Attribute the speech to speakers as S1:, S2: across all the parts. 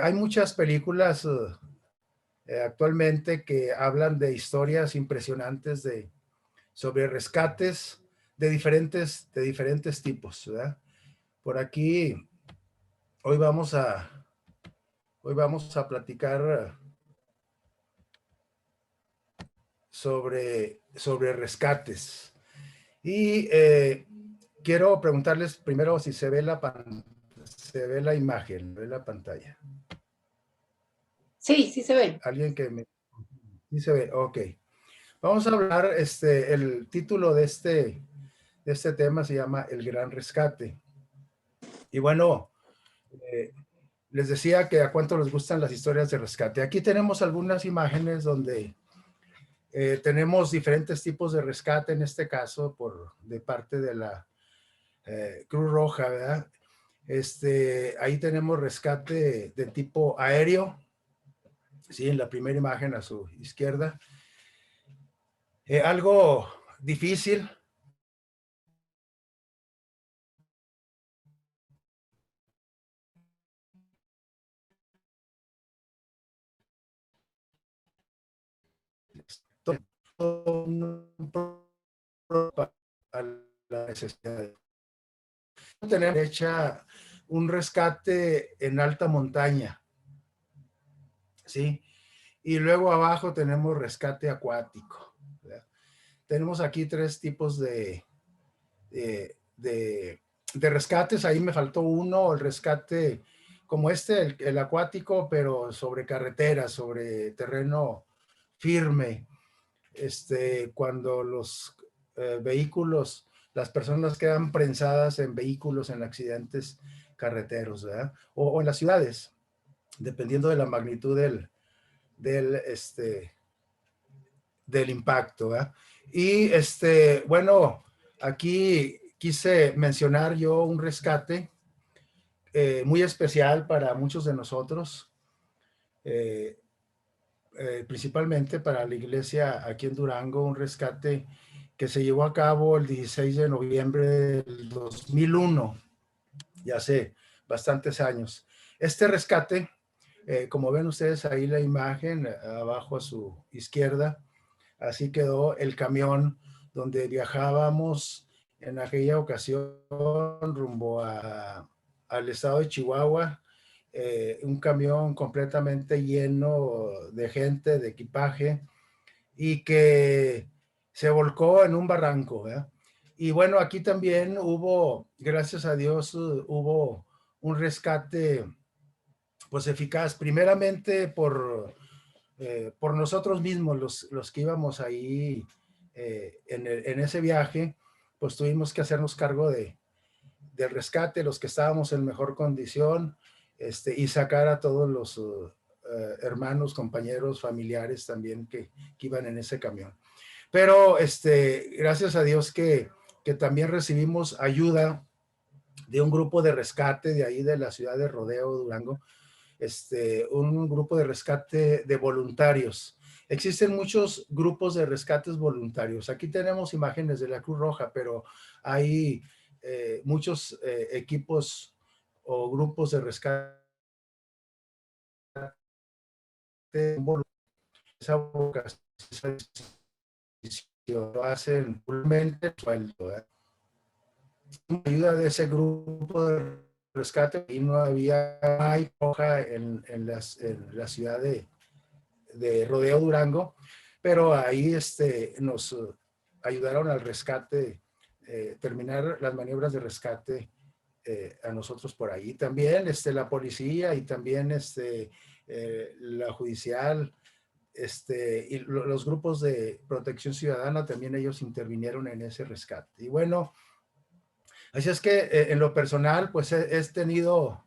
S1: Hay muchas películas actualmente que hablan de historias impresionantes sobre rescates de diferentes tipos, ¿verdad? Por aquí, hoy vamos a, hoy vamos a platicar sobre rescates. Y quiero preguntarles primero si se ve se ve la imagen, ve la pantalla.
S2: Sí, sí se ve.
S1: Alguien que me... Sí se ve, ok. Vamos a hablar, el título de este tema se llama El Gran Rescate. Y bueno, eh, les decía que a cuánto les gustan las historias de rescate. Aquí tenemos algunas imágenes donde tenemos diferentes tipos de rescate, en este caso de parte de la Cruz Roja, ¿verdad? Ahí tenemos rescate de tipo aéreo, ¿sí? En la primera imagen a su izquierda. Algo difícil. A la necesidad. Tenemos hecha un rescate en alta montaña, ¿sí? Y luego abajo tenemos rescate acuático, ¿verdad? Tenemos aquí tres tipos de rescates. Ahí me faltó uno, el rescate como el acuático, pero sobre carretera, sobre terreno firme. Cuando los vehículos, las personas quedan prensadas en vehículos en accidentes carreteros, ¿verdad? O en las ciudades, dependiendo de la magnitud del, este, del impacto, ¿verdad? Y bueno, aquí quise mencionar yo un rescate muy especial para muchos de nosotros, eh, principalmente para la iglesia aquí en Durango, un rescate que se llevó a cabo el 16 de noviembre del 2001, ya hace bastantes años. Este rescate, como ven ustedes ahí la imagen, abajo a su izquierda, así quedó el camión donde viajábamos en aquella ocasión rumbo al estado de Chihuahua, un camión completamente lleno de gente, de equipaje, y que se volcó en un barranco, ¿verdad? Y bueno, aquí también hubo, gracias a Dios, hubo un rescate pues eficaz, primeramente por nosotros mismos, los que íbamos ahí en ese viaje, pues tuvimos que hacernos cargo del rescate, los que estábamos en mejor condición, y sacar a todos los hermanos, compañeros, familiares también que iban en ese camión. Pero gracias a Dios que también recibimos ayuda de un grupo de rescate de ahí de la ciudad de Rodeo, Durango, un grupo de rescate de voluntarios. Existen muchos grupos de rescates voluntarios. Aquí tenemos imágenes de la Cruz Roja, pero hay muchos equipos o grupos de rescate esa vocación, lo hacen puramente sueldo. Ayuda de ese grupo de rescate y no había roja en la ciudad de Rodeo Durango, pero ahí nos ayudaron al rescate, terminar las maniobras de rescate a nosotros por ahí. También la policía y también la judicial, y los grupos de protección ciudadana también ellos intervinieron en ese rescate. Y bueno, así es que en lo personal, pues he tenido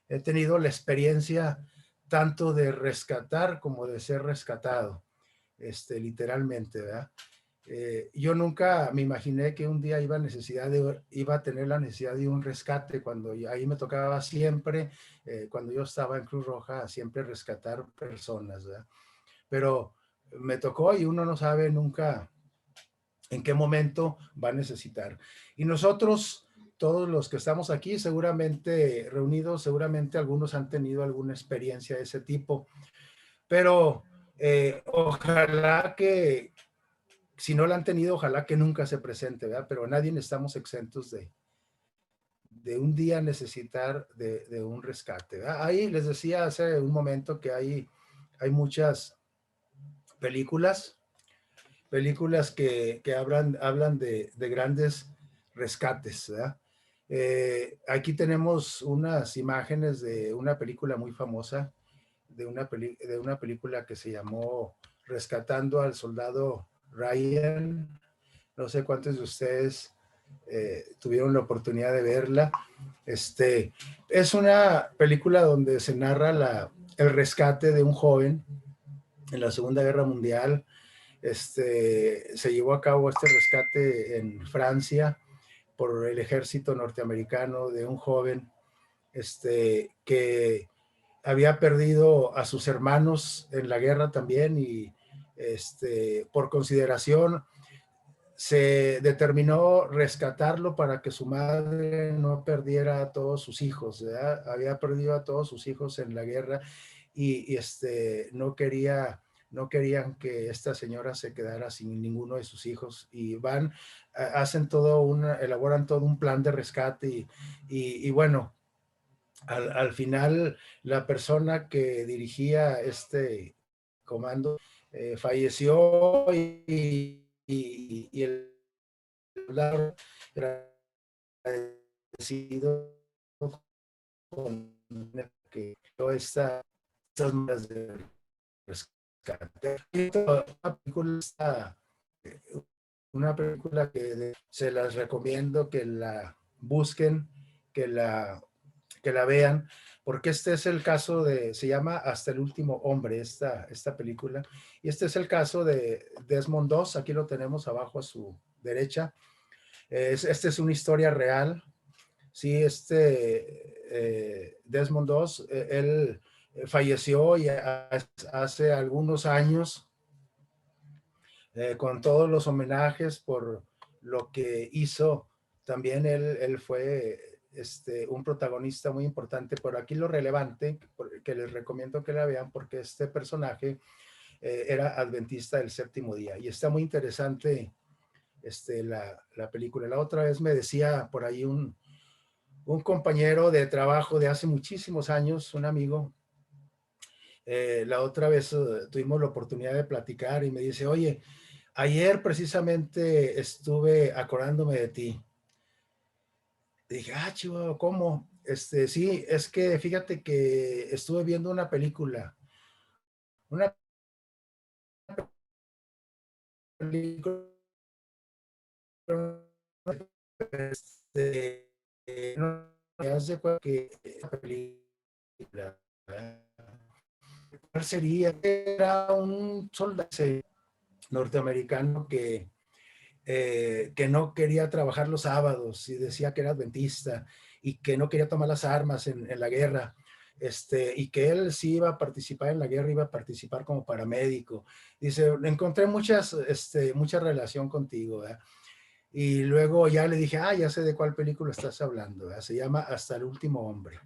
S1: la experiencia tanto de rescatar como de ser rescatado, literalmente, ¿verdad? Yo nunca me imaginé que un día iba a tener la necesidad de un rescate cuando ahí me tocaba siempre, cuando yo estaba en Cruz Roja, siempre rescatar personas, ¿verdad? Pero me tocó y uno no sabe nunca en qué momento va a necesitar. Y nosotros todos los que estamos aquí, seguramente reunidos, seguramente algunos han tenido alguna experiencia de ese tipo, pero ojalá que, si no la han tenido, ojalá que nunca se presente, ¿verdad? Pero nadie estamos exentos de un día necesitar de un rescate, ¿verdad? Ahí les decía hace un momento que hay muchas películas, que hablan de grandes rescates, ¿verdad? Aquí tenemos unas imágenes de una película muy famosa, de una película que se llamó Rescatando al Soldado Ryan. No sé cuántos de ustedes tuvieron la oportunidad de verla. Es una película donde se narra el rescate de un joven en la Segunda Guerra Mundial. Se llevó a cabo este rescate en Francia por el ejército norteamericano de un joven que había perdido a sus hermanos en la guerra también y por consideración se determinó rescatarlo para que su madre no perdiera a todos sus hijos, ¿verdad? Había perdido a todos sus hijos en la guerra y no querían que esta señora se quedara sin ninguno de sus hijos y elaboran todo un plan de rescate y bueno, al final la persona que dirigía este comando falleció y el soldado era agradecido con que todas estas medidas de rescate. Eh, una película que se las recomiendo que la busquen, que la, que la vean, porque este es el caso se llama Hasta el último hombre, esta película, y este es el caso de Desmond Doss, aquí lo tenemos abajo a su derecha. Esta es una historia real, sí, Desmond Doss, él falleció ya hace algunos años con todos los homenajes por lo que hizo. También él fue un protagonista muy importante, pero aquí lo relevante, que les recomiendo que la vean, porque este personaje era adventista del séptimo día y está muy interesante la película. La otra vez me decía por ahí un compañero de trabajo de hace muchísimos años, un amigo, la otra vez tuvimos la oportunidad de platicar y me dice, oye, ayer precisamente estuve acordándome de ti. Y dije, chivo, ¿cómo? Sí, es que fíjate que estuve viendo una película, este, no me hace que la película, ¿cuál sería? Era un soldado norteamericano que no quería trabajar los sábados y decía que era adventista y que no quería tomar las armas en la guerra, y que él sí iba a participar en la guerra, iba a participar como paramédico. Dice, encontré mucha relación contigo, ¿verdad? Y luego ya le dije, ya sé de cuál película estás hablando, ¿verdad? Se llama Hasta el último hombre.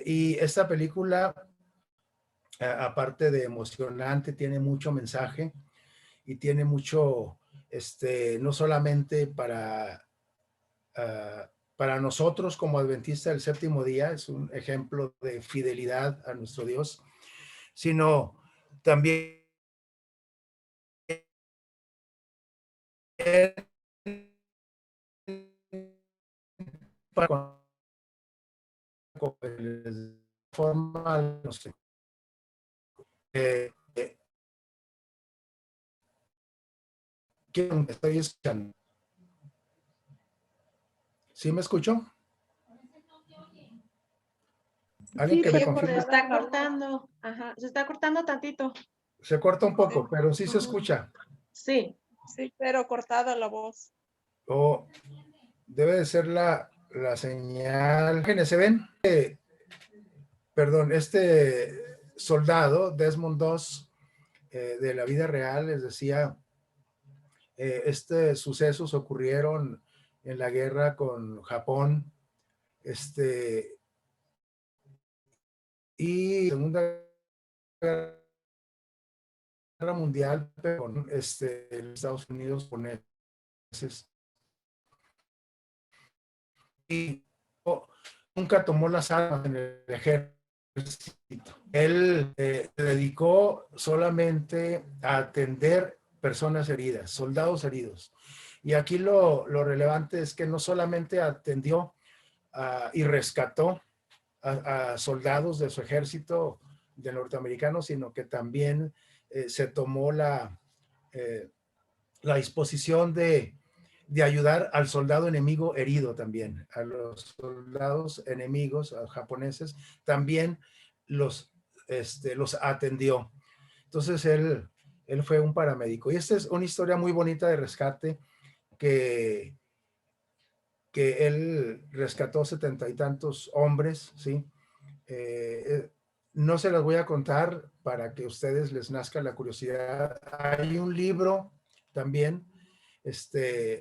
S1: Y esta película, aparte de emocionante, tiene mucho mensaje y tiene mucho, no solamente para nosotros como adventistas del séptimo día, es un ejemplo de fidelidad a nuestro Dios, sino también para forma, no sé, eh, eh, ¿qué estoy escuchando? ¿Sí me escucho? ¿Alguien
S2: Sí,
S1: que me
S2: pero
S1: confirme?
S2: se está cortando. Ajá, se está cortando tantito.
S1: Se corta un poco, pero sí se
S2: Ajá.
S1: escucha.
S2: Sí.
S3: Sí, pero cortada la voz.
S1: O debe de ser la señal. ¿Se ven? Perdón, este soldado, Desmond Doss, de la vida real, les decía, estos sucesos ocurrieron en la guerra con Japón, y Segunda Guerra Mundial, pero con Estados Unidos japoneses. Y nunca tomó las armas en el ejército. Él se dedicó solamente a atender personas heridas, soldados heridos. Y aquí lo relevante es que no solamente atendió y rescató a soldados de su ejército de norteamericanos, sino que también se tomó la disposición de ayudar al soldado enemigo herido también, a los soldados enemigos japoneses, también los atendió. Entonces él fue un paramédico. Y esta es una historia muy bonita de rescate que él rescató 70 y tantos hombres, ¿sí? No se las voy a contar para que a ustedes les nazca la curiosidad. Hay un libro también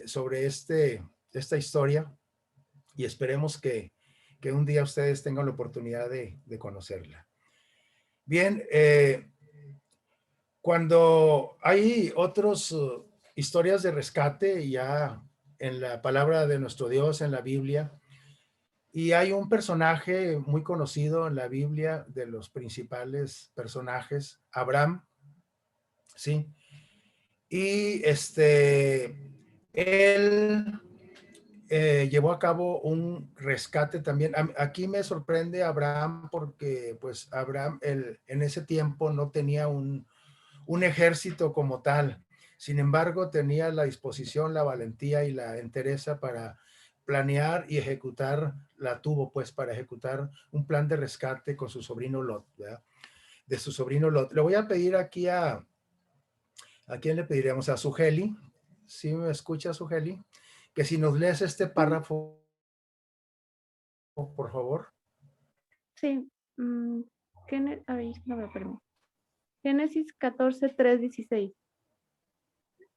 S1: sobre esta historia y esperemos que un día ustedes tengan la oportunidad de conocerla. Bien, cuando hay otras historias de rescate ya en la palabra de nuestro Dios, en la Biblia, y hay un personaje muy conocido en la Biblia, de los principales personajes, Abraham, ¿sí? Y él llevó a cabo un rescate también. Aquí me sorprende Abraham porque pues Abraham en ese tiempo no tenía un ejército como tal. Sin embargo, tenía la disposición, la valentía y la entereza para planear y ejecutar, la tuvo pues para ejecutar un plan de rescate con su sobrino Lot, ¿verdad? De su sobrino Lot. Le voy a pedir aquí ¿a quién le pediríamos? A Sugeli. ¿Sí me escucha, Sugeli? Que si nos lees este párrafo, por favor.
S4: Sí. A ver, no me permite. Génesis 14, 3, 16.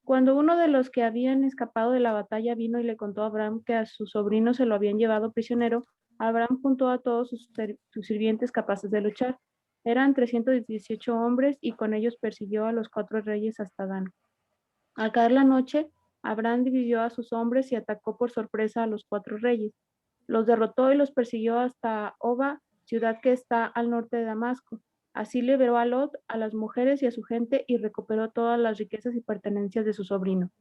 S4: Cuando uno de los que habían escapado de la batalla vino y le contó a Abraham que a su sobrino se lo habían llevado prisionero, Abraham juntó a todos sus sirvientes capaces de luchar. Eran 318 hombres y con ellos persiguió a los 4 reyes hasta Dan. Al caer la noche, Abraham dividió a sus hombres y atacó por sorpresa a los 4 reyes. Los derrotó y los persiguió hasta Oba, ciudad que está al norte de Damasco. Así liberó a Lot, a las mujeres y a su gente y recuperó todas las riquezas y pertenencias de su sobrino.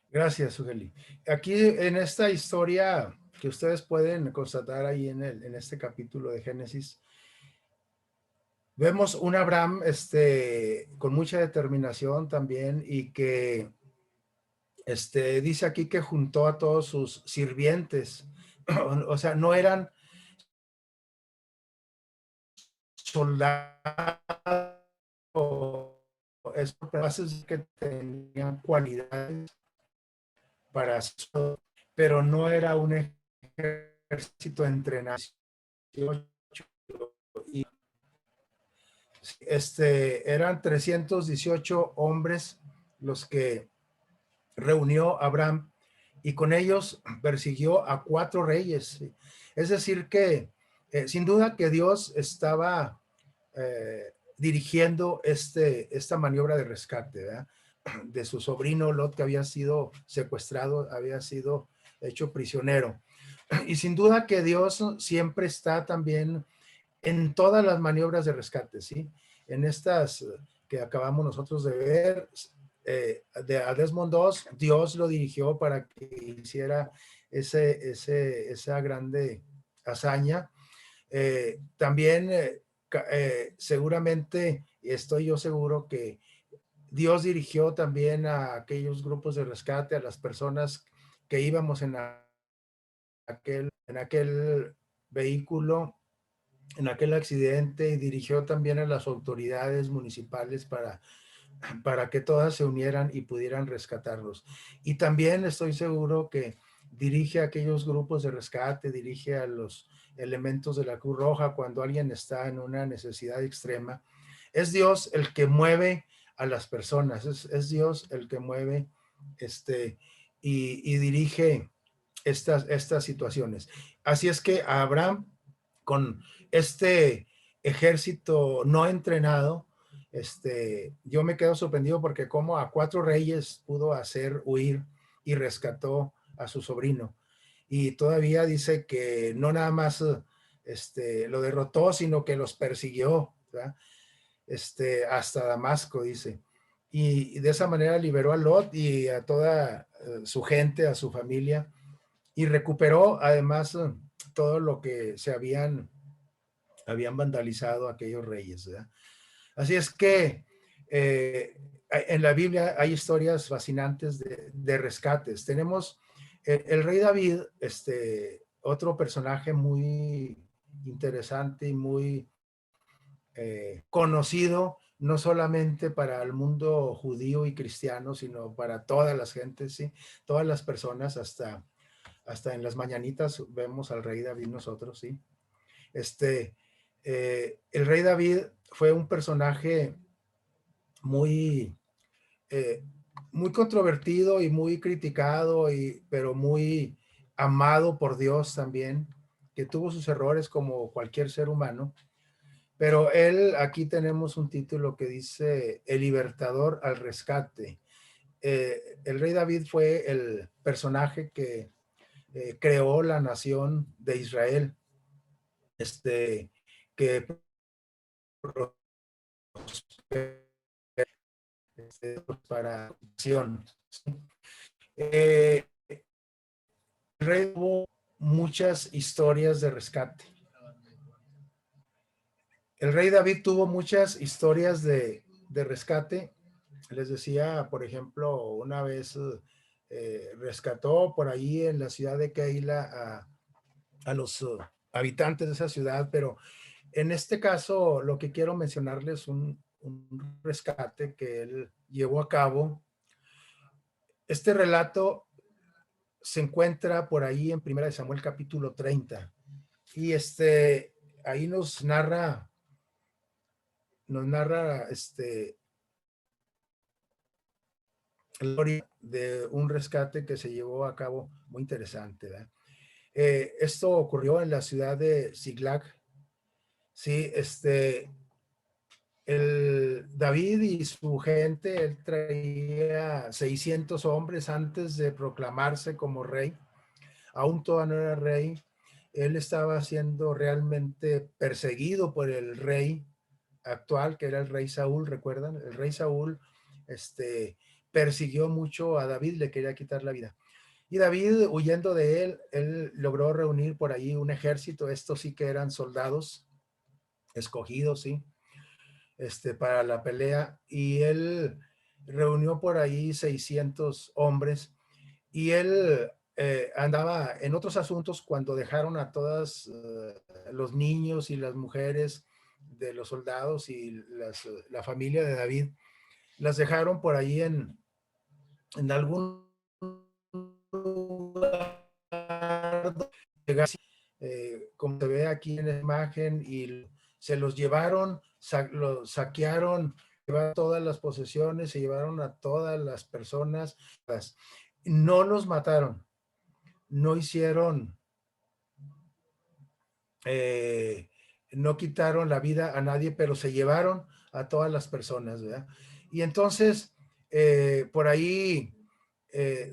S1: Gracias, Sugeli. Aquí en esta historia que ustedes pueden constatar ahí en este capítulo de Génesis, vemos un Abraham con mucha determinación también y que dice aquí que juntó a todos sus sirvientes. O sea, no eran soldados, es que tenían cualidades para eso, pero no era un ejército entrenado. Y eran 318 hombres los que reunió Abraham y con ellos persiguió a 4 reyes. Es decir que sin duda que Dios estaba dirigiendo esta maniobra de rescate, ¿verdad? De su sobrino Lot, que había sido secuestrado, había sido hecho prisionero. Y sin duda que Dios siempre está también en todas las maniobras de rescate, ¿sí? En estas que acabamos nosotros de ver, a Desmond II, Dios lo dirigió para que hiciera esa grande hazaña. También seguramente, estoy yo seguro que Dios dirigió también a aquellos grupos de rescate, a las personas que íbamos en aquel vehículo, en aquel accidente, y dirigió también a las autoridades municipales para que todas se unieran y pudieran rescatarlos. Y también estoy seguro que dirige a aquellos grupos de rescate, dirige a los elementos de la Cruz Roja cuando alguien está en una necesidad extrema. Es Dios el que mueve a las personas, es Dios el que mueve y dirige estas situaciones. Así es que Abraham, con este ejército no entrenado, yo me quedo sorprendido porque como a 4 reyes pudo hacer huir y rescató a su sobrino. Y todavía dice que no nada más lo derrotó, sino que los persiguió, ¿verdad? Hasta Damasco, dice. Y de esa manera liberó a Lot y a toda su gente, a su familia, y recuperó además todo lo que se habían vandalizado aquellos reyes, ¿verdad? Así es que en la Biblia hay historias fascinantes de rescates. Tenemos el rey David, otro personaje muy interesante y muy conocido, no solamente para el mundo judío y cristiano, sino para todas las gentes, ¿sí? Todas las personas, hasta en las mañanitas vemos al rey David nosotros, ¿sí? El rey David fue un personaje muy, muy controvertido y muy criticado, pero muy amado por Dios también, que tuvo sus errores como cualquier ser humano. Pero él, aquí tenemos un título que dice El libertador al rescate. El rey David fue el personaje que creó la nación de Israel, que para acción. El rey tuvo muchas historias de rescate. El rey David tuvo muchas historias de rescate. Les decía, por ejemplo, una vez rescató por ahí en la ciudad de Keila a los habitantes de esa ciudad, pero en este caso lo que quiero mencionarles un rescate que él llevó a cabo. Este relato se encuentra por ahí en 1 Samuel capítulo 30 y ahí nos narra la historia de un rescate que se llevó a cabo muy interesante, ¿verdad? Esto ocurrió en la ciudad de Siglag. Sí, el David y su gente, él traía 600 hombres antes de proclamarse como rey. Aún todavía no era rey. Él estaba siendo realmente perseguido por el rey actual, que era el rey Saúl, ¿recuerdan? El rey Saúl, persiguió mucho a David, le quería quitar la vida. Y David, huyendo de él logró reunir por ahí un ejército. Estos sí que eran soldados escogidos, ¿sí? Para la pelea. Y él reunió por ahí 600 hombres. Y él andaba en otros asuntos cuando dejaron a todos los niños y las mujeres de los soldados y la familia de David. Las dejaron por ahí en algún lugar, como se ve aquí en la imagen, y se los llevaron, los saquearon, llevaron todas las posesiones, se llevaron a todas las personas, no los mataron, no hicieron, no quitaron la vida a nadie, pero se llevaron a todas las personas, ¿verdad? Y entonces, por ahí,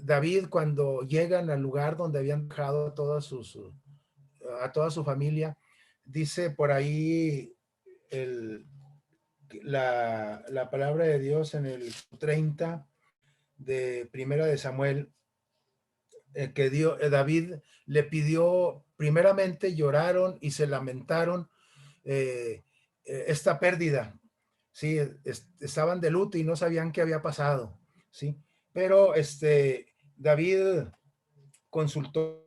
S1: David, cuando llegan al lugar donde habían dejado a toda su familia, dice por ahí la palabra de Dios en el 30 de Primera de Samuel, que David le pidió, primeramente lloraron y se lamentaron esta pérdida, ¿sí? Estaban de luto y no sabían qué había pasado, ¿sí? Pero David consultó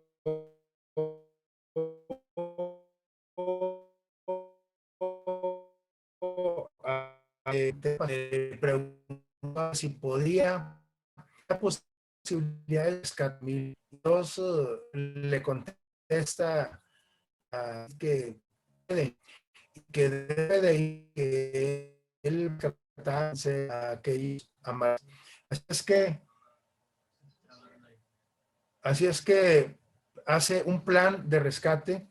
S1: preguntaba si podía, la posibilidad de escatimar. Dios le contesta que debe de ir, que él tratarse a aquellos amados. Así es que Así es que hace un plan de rescate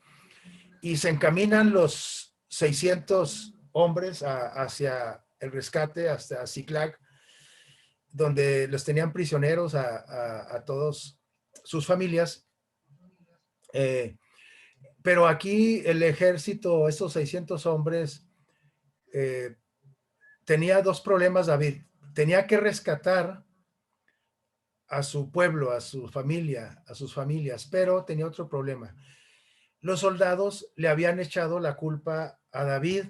S1: y se encaminan los 600 hombres hacia el rescate, hasta Ciclac, donde los tenían prisioneros a todos sus familias. Pero aquí el ejército, esos 600 hombres, tenía dos problemas, David. Tenía que rescatar a su pueblo, a su familia, a sus familias, pero tenía otro problema. Los soldados le habían echado la culpa a David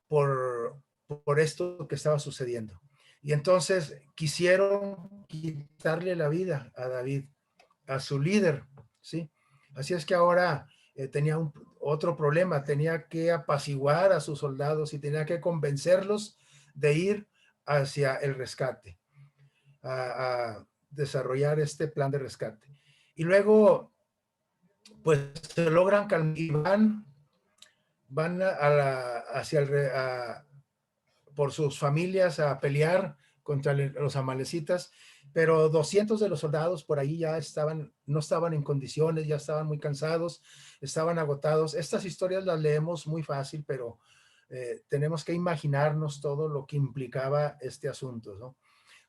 S1: por esto que estaba sucediendo. Y entonces quisieron quitarle la vida a David, a su líder, ¿sí? Así es que ahora tenía otro problema, tenía que apaciguar a sus soldados y tenía que convencerlos de ir hacia el rescate, a desarrollar este plan de rescate. Y luego, pues se logran calmar y van por sus familias a pelear contra los amalecitas, pero 200 de los soldados por ahí ya no estaban en condiciones, ya estaban muy cansados, estaban agotados. Estas historias las leemos muy fácil, pero tenemos que imaginarnos todo lo que implicaba este asunto, ¿no?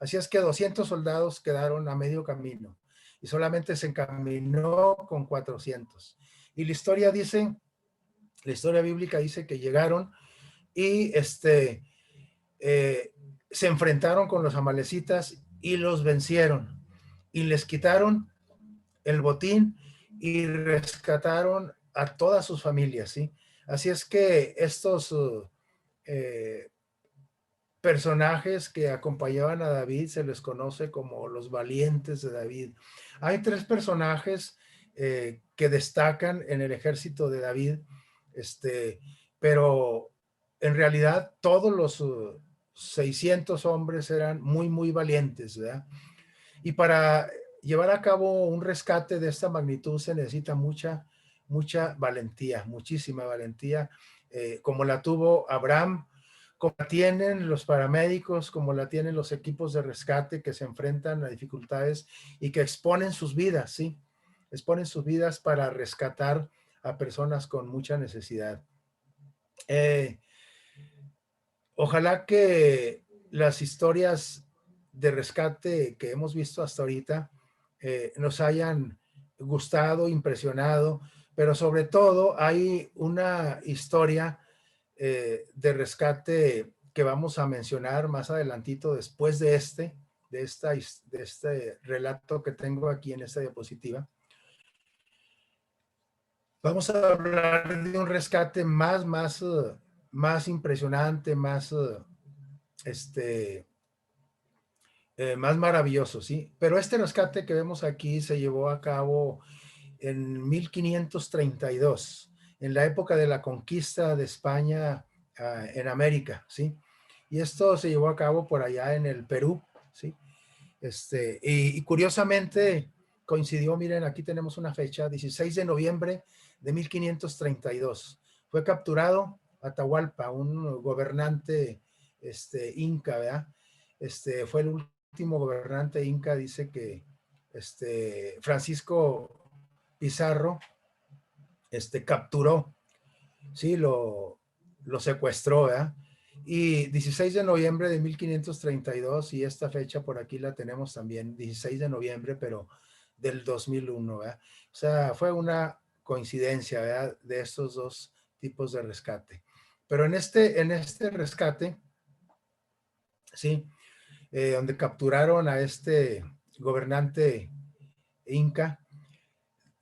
S1: Así es que 200 soldados quedaron a medio camino y solamente se encaminó con 400. Y la historia bíblica dice que llegaron y se enfrentaron con los amalecitas y los vencieron y les quitaron el botín y rescataron a todas sus familias, ¿sí? Así es que estos personajes que acompañaban a David se les conoce como los valientes de David. Hay tres personajes que destacan en el ejército de David, pero en realidad todos los 600 hombres eran muy, muy valientes, ¿verdad? Y para llevar a cabo un rescate de esta magnitud se necesita mucha valentía, muchísima valentía, como la tuvo Abraham, como la tienen los paramédicos, como la tienen los equipos de rescate que se enfrentan a dificultades y que exponen sus vidas, ¿sí? Exponen sus vidas para rescatar a personas con mucha necesidad. Ojalá que las historias de rescate que hemos visto hasta ahorita nos hayan gustado, impresionado, pero sobre todo hay una historia de rescate que vamos a mencionar más adelantito después de este relato que tengo aquí en esta diapositiva. Vamos a hablar de un rescate más impresionante, más maravilloso, ¿sí? Pero este rescate que vemos aquí se llevó a cabo en 1532, en la época de la conquista de España en América, ¿sí? Y esto se llevó a cabo por allá en el Perú, ¿sí? Y curiosamente coincidió, miren, aquí tenemos una fecha, 16 de noviembre de 1532. Fue capturado Atahualpa, un gobernante inca, ¿verdad? Fue el último gobernante inca, dice que Francisco Pizarro capturó, sí, lo secuestró, ¿verdad? Y 16 de noviembre de 1532, y esta fecha por aquí la tenemos también, 16 de noviembre, pero del 2001, ¿verdad? O sea, fue una coincidencia, ¿verdad? De estos dos tipos de rescate. Pero en este rescate, sí, donde capturaron a este gobernante inca,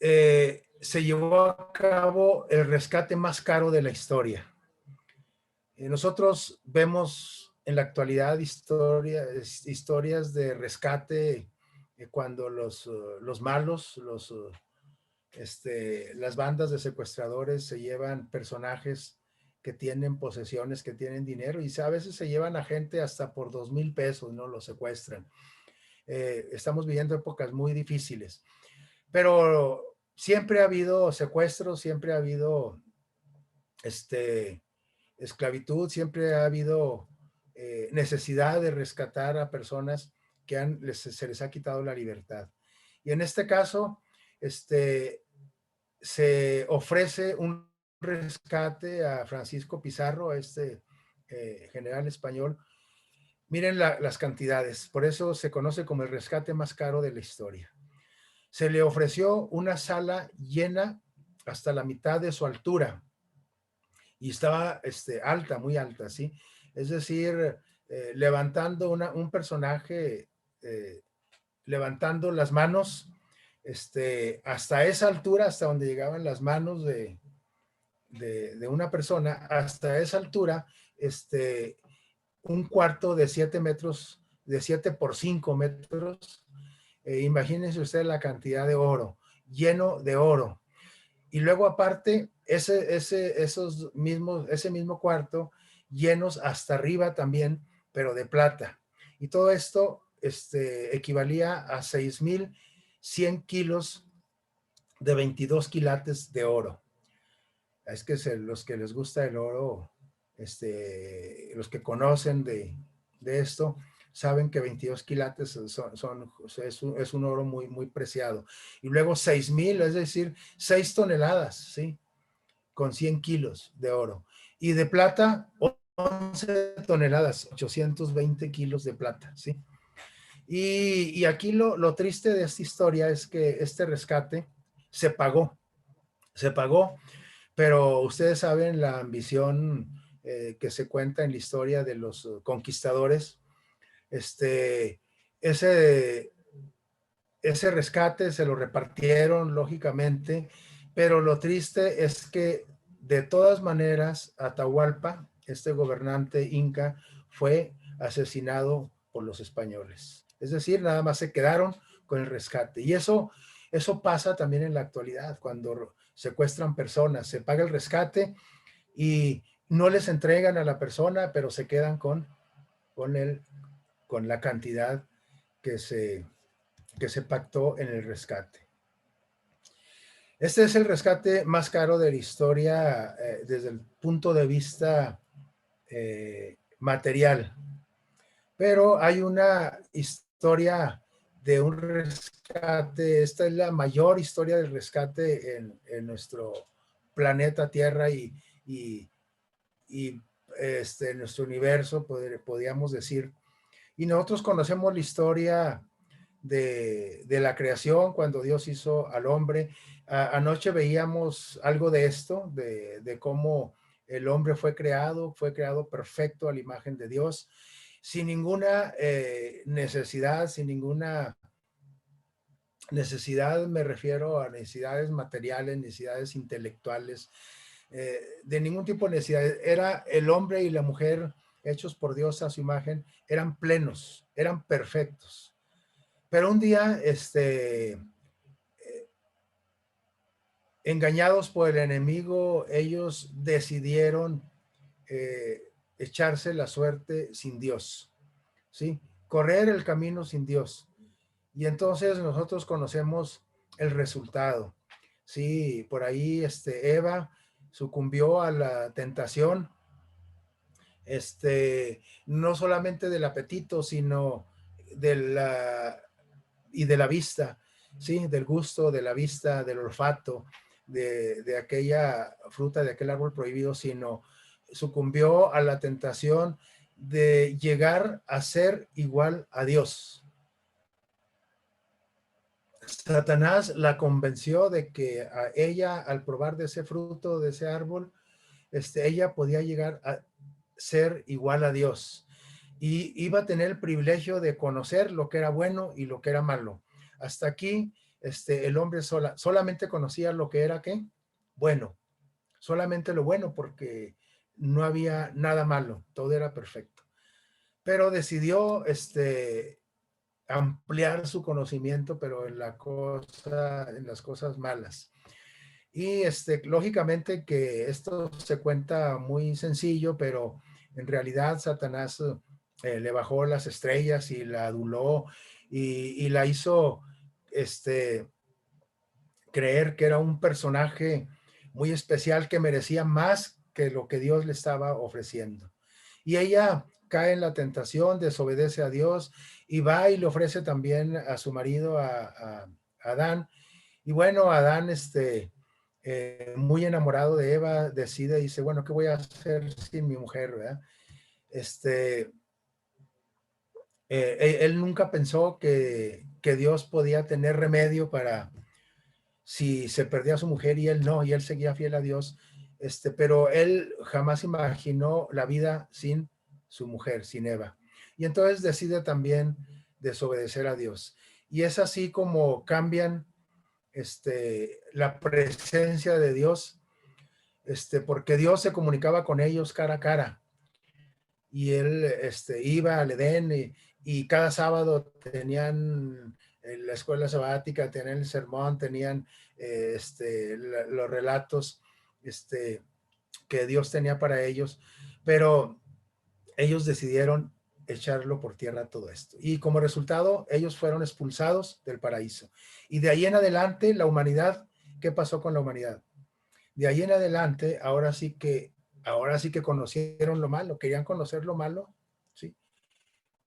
S1: se llevó a cabo el rescate más caro de la historia. Nosotros vemos en la actualidad historias de rescate cuando los malos, las bandas de secuestradores se llevan personajes que tienen posesiones, que tienen dinero, y a veces se llevan a gente hasta por 2,000 pesos, ¿no? Los secuestran. Estamos viviendo épocas muy difíciles, pero siempre ha habido secuestros, siempre ha habido esclavitud, siempre ha habido necesidad de rescatar a personas que se les ha quitado la libertad. Y en este caso, se ofrece un rescate a Francisco Pizarro, a este general español. Miren las cantidades, por eso se conoce como el rescate más caro de la historia. Se le ofreció una sala llena hasta la mitad de su altura y estaba alta, muy alta, ¿sí? Es decir, levantando un personaje, levantando las manos, hasta esa altura, hasta donde llegaban las manos de una persona, hasta esa altura, un cuarto de 7 metros, de 7 por 5 metros. Imagínense usted la cantidad de oro, lleno de oro. Y luego aparte, ese mismo cuarto, llenos hasta arriba también, pero de plata. Y todo esto equivalía a 6,100 kilos de 22 quilates de oro. Es que los que les gusta el oro, los que conocen de esto, saben que 22 quilates es un oro muy, muy preciado. Y luego 6,000, es decir, 6 toneladas, ¿sí? Con 100 kilos de oro. Y de plata, 11 toneladas, 820 kilos de plata, ¿sí? Y aquí lo triste de esta historia es que este rescate se pagó, pero ustedes saben la ambición que se cuenta en la historia de los conquistadores. Ese rescate se lo repartieron, lógicamente, pero lo triste es que de todas maneras Atahualpa, este gobernante inca, fue asesinado por los españoles. Es decir, nada más se quedaron con el rescate. Y eso pasa también en la actualidad, cuando secuestran personas, se paga el rescate y no les entregan a la persona, pero se quedan con la cantidad que se pactó en el rescate. Este es el rescate más caro de la historia desde el punto de vista material. Pero hay una historia de un rescate, esta es la mayor historia del rescate en nuestro planeta Tierra y en nuestro universo, podríamos decir. Y nosotros conocemos la historia de la creación, cuando Dios hizo al hombre. Anoche veíamos algo de esto, de cómo el hombre fue creado perfecto a la imagen de Dios, sin ninguna necesidad, me refiero a necesidades materiales, necesidades intelectuales, de ningún tipo de necesidad. Era el hombre y la mujer hechos por Dios a su imagen, eran plenos, eran perfectos. Pero un día, engañados por el enemigo, ellos decidieron echarse la suerte sin Dios, ¿sí? Correr el camino sin Dios. Y entonces nosotros conocemos el resultado, ¿sí? Por ahí Eva sucumbió a la tentación, no solamente del apetito, sino de la vista, ¿sí? Del gusto, de la vista, del olfato, de aquella fruta, de aquel árbol prohibido, sino sucumbió a la tentación de llegar a ser igual a Dios. Satanás la convenció de que a ella, al probar de ese fruto, de ese árbol, ella podía llegar a ser igual a Dios y iba a tener el privilegio de conocer lo que era bueno y lo que era malo. Hasta aquí, el hombre solamente conocía lo que era, ¿qué? Bueno, solamente lo bueno, porque no había nada malo, todo era perfecto. Pero decidió, ampliar su conocimiento, pero en las cosas malas. Y lógicamente que esto se cuenta muy sencillo, pero en realidad Satanás le bajó las estrellas y la aduló y la hizo creer que era un personaje muy especial que merecía más que lo que Dios le estaba ofreciendo. Y ella cae en la tentación, desobedece a Dios y va y le ofrece también a su marido, a Adán. Y bueno, Adán, muy enamorado de Eva, decide, dice, bueno, ¿qué voy a hacer sin mi mujer, verdad? Él nunca pensó que Dios podía tener remedio para si se perdía su mujer y él no, y él seguía fiel a Dios, pero él jamás imaginó la vida sin su mujer, sin Eva. Y entonces decide también desobedecer a Dios. Y es así como cambian la presencia de Dios, porque Dios se comunicaba con ellos cara a cara. Y él iba al Edén y cada sábado tenían la escuela sabática, tenían el sermón, tenían los relatos que Dios tenía para ellos, pero ellos decidieron echarlo por tierra todo esto. Y como resultado, ellos fueron expulsados del paraíso. Y de ahí en adelante, la humanidad, ¿qué pasó con la humanidad? De ahí en adelante, ahora sí que conocieron lo malo, querían conocer lo malo, ¿sí?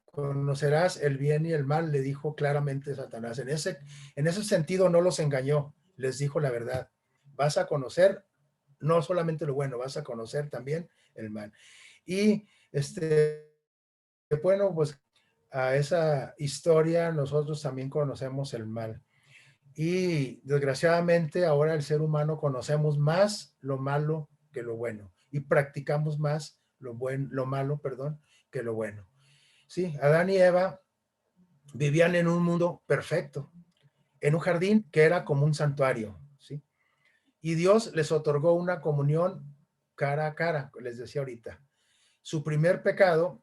S1: Conocerás el bien y el mal, le dijo claramente Satanás. En ese sentido no los engañó, les dijo la verdad. Vas a conocer no solamente lo bueno, vas a conocer también el mal. Y bueno, pues a esa historia nosotros también conocemos el mal. Y desgraciadamente ahora el ser humano conocemos más lo malo que lo bueno y practicamos más lo malo, que lo bueno. Sí, Adán y Eva vivían en un mundo perfecto, en un jardín que era como un santuario, ¿sí? Y Dios les otorgó una comunión cara a cara, les decía ahorita. Su primer pecado,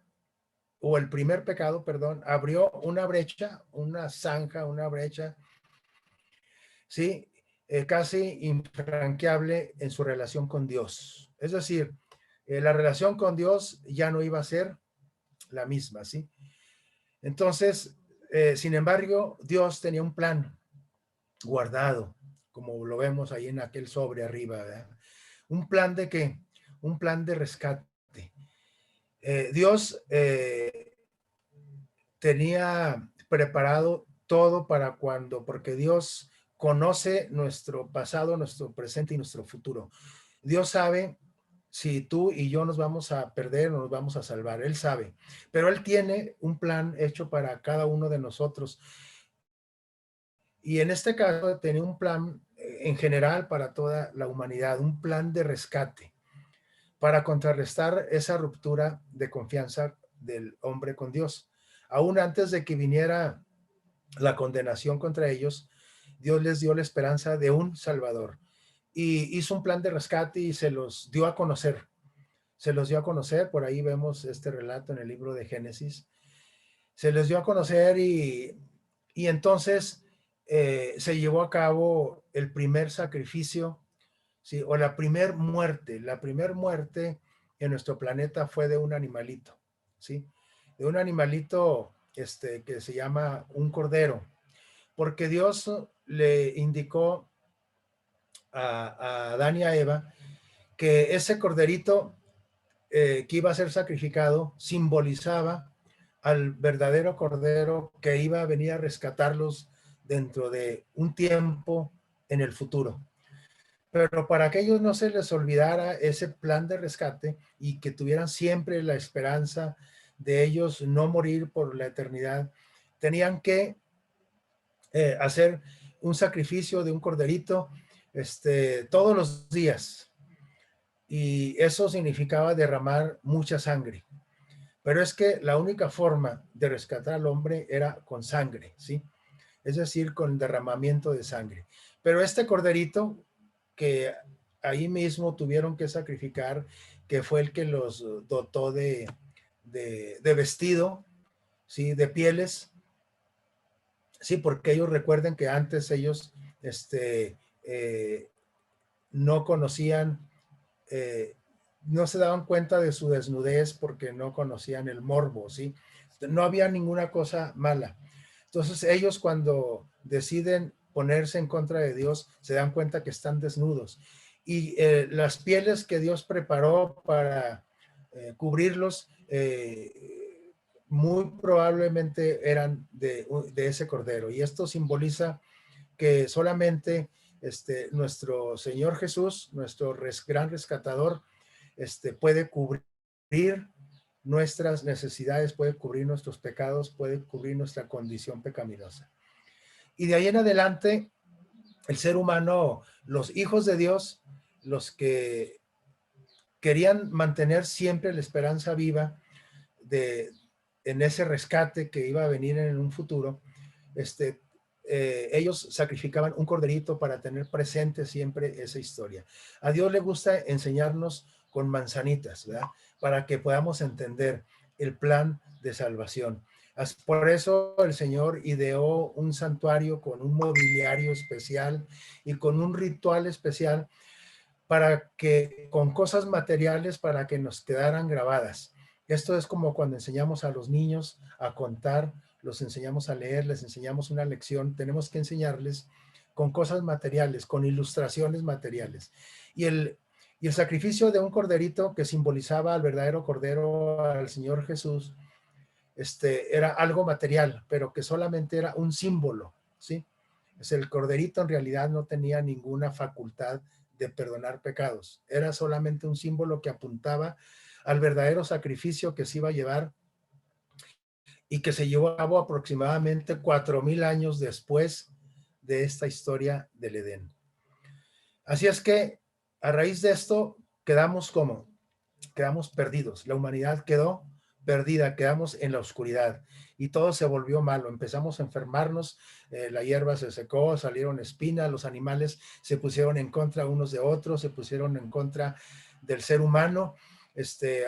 S1: o el primer pecado, perdón, abrió una brecha, una zanja, una brecha, ¿sí? Casi infranqueable en su relación con Dios. Es decir, la relación con Dios ya no iba a ser la misma, ¿sí? Entonces, sin embargo, Dios tenía un plan guardado, como lo vemos ahí en aquel sobre arriba, ¿verdad? ¿Un plan de qué? Un plan de rescate. Dios tenía preparado todo para cuando, porque Dios conoce nuestro pasado, nuestro presente y nuestro futuro. Dios sabe si tú y yo nos vamos a perder o nos vamos a salvar. Él sabe, pero Él tiene un plan hecho para cada uno de nosotros. Y en este caso tenía un plan en general para toda la humanidad, un plan de rescate para contrarrestar esa ruptura de confianza del hombre con Dios. Aún antes de que viniera la condenación contra ellos, Dios les dio la esperanza de un Salvador y hizo un plan de rescate y se los dio a conocer. Se los dio a conocer, por ahí vemos este relato en el libro de Génesis. Se les dio a conocer y entonces se llevó a cabo el primer sacrificio, ¿sí? O la primer muerte. La primer muerte en nuestro planeta fue de un animalito, ¿sí? De un animalito que se llama un cordero, porque Dios le indicó a Adán y a Eva que ese corderito que iba a ser sacrificado simbolizaba al verdadero cordero que iba a venir a rescatarlos dentro de un tiempo en el futuro. Pero para que ellos no se les olvidara ese plan de rescate y que tuvieran siempre la esperanza de ellos no morir por la eternidad, tenían que hacer un sacrificio de un corderito todos los días. Y eso significaba derramar mucha sangre. Pero es que la única forma de rescatar al hombre era con sangre, ¿sí? Es decir, con derramamiento de sangre. Pero este corderito que ahí mismo tuvieron que sacrificar, que fue el que los dotó de vestido, ¿sí? De pieles, sí, porque ellos recuerden que antes ellos no conocían, no se daban cuenta de su desnudez porque no conocían el morbo, ¿sí? No había ninguna cosa mala. Entonces ellos cuando deciden ponerse en contra de Dios, se dan cuenta que están desnudos. Y las pieles que Dios preparó para cubrirlos, muy probablemente eran de ese cordero. Y esto simboliza que solamente nuestro Señor Jesús, nuestro gran rescatador, puede cubrir nuestras necesidades, puede cubrir nuestros pecados, puede cubrir nuestra condición pecaminosa. Y de ahí en adelante, el ser humano, los hijos de Dios, los que querían mantener siempre la esperanza viva en ese rescate que iba a venir en un futuro, ellos sacrificaban un corderito para tener presente siempre esa historia. A Dios le gusta enseñarnos con manzanitas, ¿verdad? Para que podamos entender el plan de salvación. Por eso el Señor ideó un santuario con un mobiliario especial y con un ritual especial para que, con cosas materiales, para que nos quedaran grabadas. Esto es como cuando enseñamos a los niños a contar, los enseñamos a leer, les enseñamos una lección, tenemos que enseñarles con cosas materiales, con ilustraciones materiales. Y el sacrificio de un corderito que simbolizaba al verdadero cordero, al Señor Jesús, era algo material, pero que solamente era un símbolo, ¿sí? El corderito en realidad no tenía ninguna facultad de perdonar pecados. Era solamente un símbolo que apuntaba al verdadero sacrificio que se iba a llevar y que se llevó a cabo aproximadamente 4000 años después de esta historia del Edén. Así es que a raíz de esto quedamos perdidos. La humanidad quedó perdida, quedamos en la oscuridad y todo se volvió malo. Empezamos a enfermarnos, la hierba se secó, salieron espinas, los animales se pusieron en contra unos de otros, se pusieron en contra del ser humano.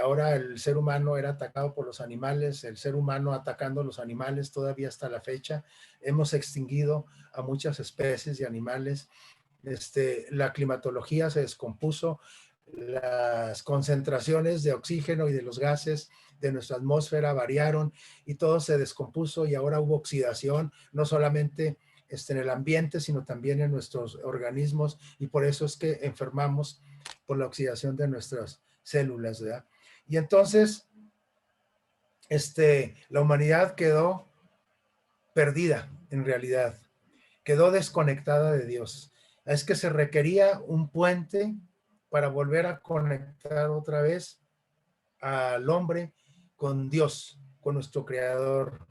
S1: Ahora el ser humano era atacado por los animales, el ser humano atacando a los animales todavía hasta la fecha. Hemos extinguido a muchas especies de animales. La climatología se descompuso, las concentraciones de oxígeno y de los gases de nuestra atmósfera variaron y todo se descompuso y ahora hubo oxidación, no solamente en el ambiente, sino también en nuestros organismos, y por eso es que enfermamos por la oxidación de nuestras células, ¿verdad? Y entonces, la humanidad quedó perdida en realidad, quedó desconectada de Dios. Es que se requería un puente para volver a conectar otra vez al hombre con Dios, con nuestro Creador.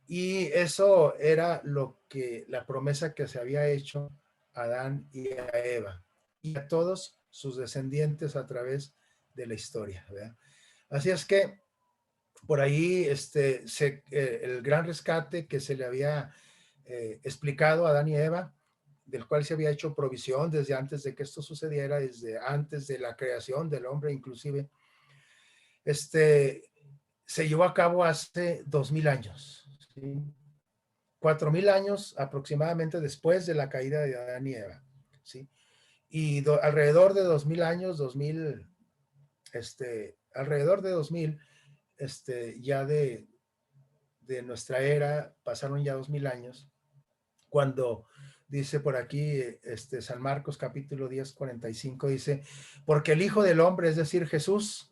S1: Y eso era la promesa que se había hecho a Adán y a Eva y a todos sus descendientes a través de la historia, ¿verdad? Así es que por ahí el gran rescate que se le había explicado a Adán y Eva, del cual se había hecho provisión desde antes de que esto sucediera, desde antes de la creación del hombre inclusive, se llevó a cabo hace 2000 años, ¿sí? 4000 años aproximadamente después de la caída de Adán y Eva, ¿sí? Y alrededor de 2000 años, alrededor de 2000, ya de nuestra era, pasaron ya 2000 años, cuando dice por aquí, San Marcos capítulo 10, 45, dice, porque el Hijo del Hombre, es decir, Jesús,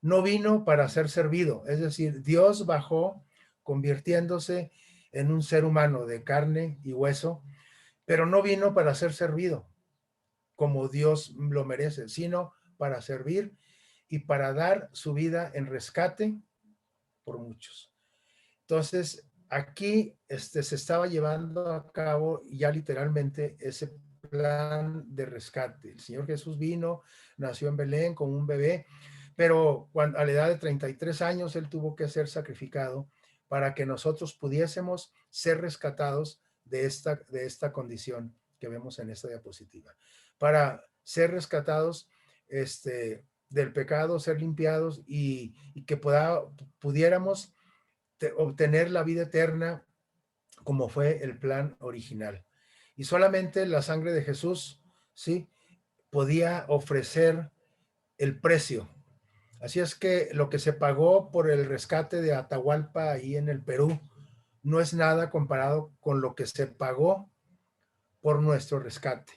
S1: no vino para ser servido, es decir, Dios bajó convirtiéndose en un ser humano de carne y hueso, pero no vino para ser servido como Dios lo merece, sino para servir y para dar su vida en rescate por muchos. Entonces, aquí se estaba llevando a cabo ya literalmente ese plan de rescate. El Señor Jesús vino, nació en Belén como un bebé, pero a la edad de 33 años él tuvo que ser sacrificado para que nosotros pudiésemos ser rescatados de esta condición que vemos en esta diapositiva. Para ser rescatados del pecado, ser limpiados y que pudiéramos obtener la vida eterna como fue el plan original. Y solamente la sangre de Jesús, ¿sí?, podía ofrecer el precio. Así es que lo que se pagó por el rescate de Atahualpa ahí en el Perú no es nada comparado con lo que se pagó por nuestro rescate,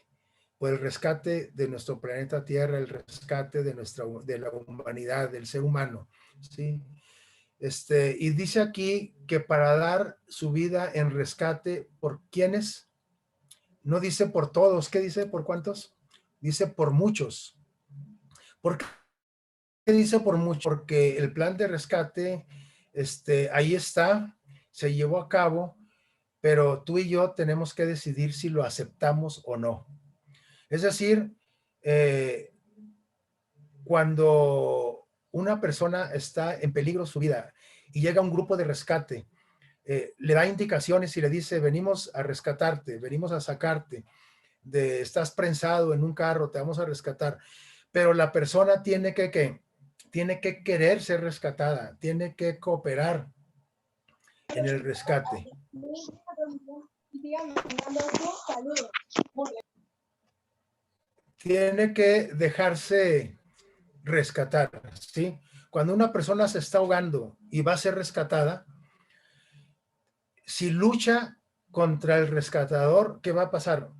S1: por el rescate de nuestro planeta Tierra, el rescate de la humanidad, del ser humano, ¿sí? Y dice aquí que para dar su vida en rescate, ¿por quiénes? No dice por todos. ¿Qué dice? ¿Por cuántos? Dice por muchos. ¿Por qué dice por muchos? Porque el plan de rescate, ahí está, se llevó a cabo, pero tú y yo tenemos que decidir si lo aceptamos o no. Es decir, cuando una persona está en peligro su vida y llega un grupo de rescate, le da indicaciones y le dice, venimos a rescatarte, venimos a sacarte, estás prensado en un carro, te vamos a rescatar, pero la persona tiene que querer ser rescatada, tiene que cooperar en el rescate. Tiene que dejarse rescatar, ¿sí? Cuando una persona se está ahogando y va a ser rescatada, si lucha contra el rescatador, ¿qué va a pasar?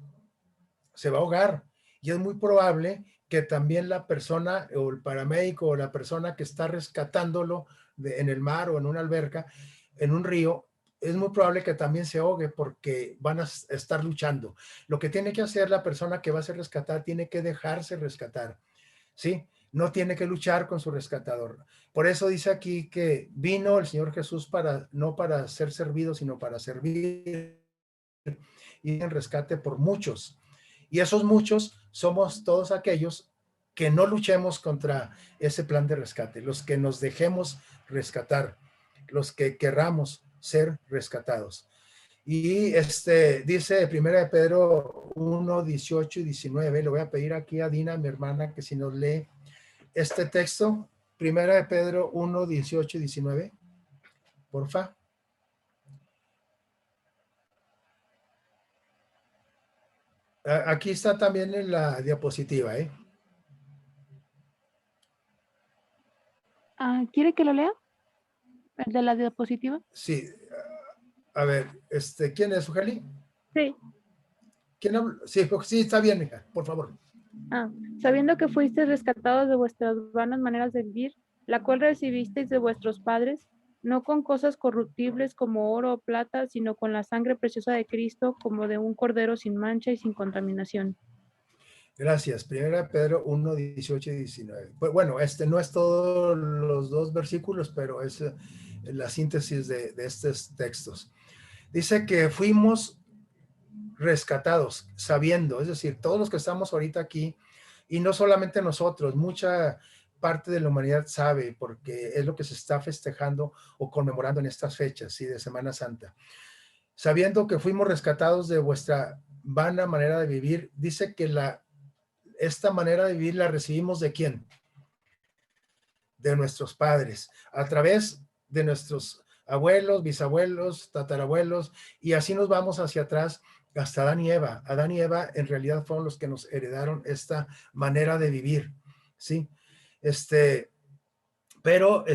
S1: Se va a ahogar y es muy probable que también la persona o el paramédico o la persona que está rescatándolo en el mar o en una alberca, en un río, es muy probable que también se ahogue porque van a estar luchando. Lo que tiene que hacer la persona que va a ser rescatada, tiene que dejarse rescatar, ¿sí? No tiene que luchar con su rescatador. Por eso dice aquí que vino el Señor Jesús no para ser servido, sino para servir y en rescate por muchos. Y esos muchos somos todos aquellos que no luchemos contra ese plan de rescate, los que nos dejemos rescatar, los que querramos ser rescatados. Y dice 1 de Pedro 1, 18 y 19, le voy a pedir aquí a Dina, mi hermana, que si nos lee este texto, 1 de Pedro 1, 18 y 19, porfa. Aquí está también en la diapositiva, ¿eh?
S4: ¿Quiere que lo lea? ¿El de la diapositiva?
S1: Sí. A ver, ¿quién es, Ujeli?
S4: Sí.
S1: ¿Quién habla? Sí, sí, está bien, hija, por favor.
S4: Sabiendo que fuisteis rescatados de vuestras vanas maneras de vivir, la cual recibisteis de vuestros padres, no con cosas corruptibles como oro o plata, sino con la sangre preciosa de Cristo, como de un cordero sin mancha y sin contaminación.
S1: Gracias. 1 Pedro 1, 18 y 19. Bueno, no es todos los dos versículos, pero es la síntesis de estos textos. Dice que fuimos rescatados, sabiendo, es decir, todos los que estamos ahorita aquí, y no solamente nosotros, mucha parte de la humanidad sabe, porque es lo que se está festejando o conmemorando en estas fechas, ¿sí? De Semana Santa. Sabiendo que fuimos rescatados de vuestra vana manera de vivir, dice que esta manera de vivir la recibimos ¿de quién? De nuestros padres, a través de nuestros abuelos, bisabuelos, tatarabuelos, y así nos vamos hacia atrás hasta Adán y Eva. Adán y Eva en realidad fueron los que nos heredaron esta manera de vivir, ¿sí? Pero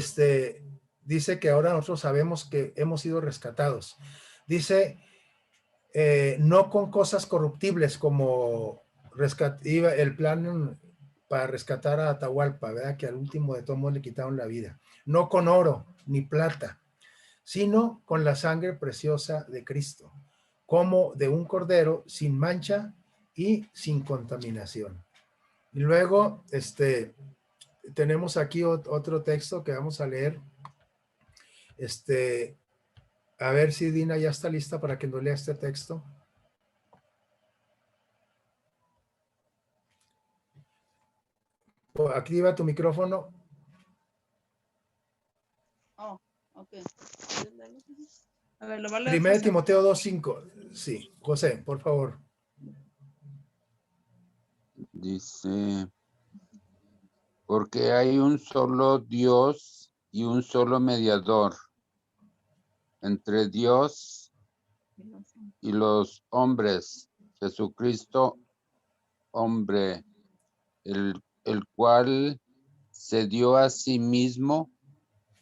S1: dice que ahora nosotros sabemos que hemos sido rescatados. Dice, no con cosas corruptibles como el plan para rescatar a Atahualpa, ¿verdad? Que al último de todos le quitaron la vida. No con oro ni plata, sino con la sangre preciosa de Cristo, como de un cordero sin mancha y sin contaminación. Y luego, tenemos aquí otro texto que vamos a leer. A ver si Dina ya está lista para que nos lea este texto. Activa tu micrófono.
S3: Oh, ok. A ver, lo va a leer
S1: 1
S3: José.
S1: Timoteo 2:5. Sí, José, por favor.
S5: Dice, porque hay un solo Dios y un solo mediador entre Dios y los hombres, Jesucristo, hombre, el cual se dio a sí mismo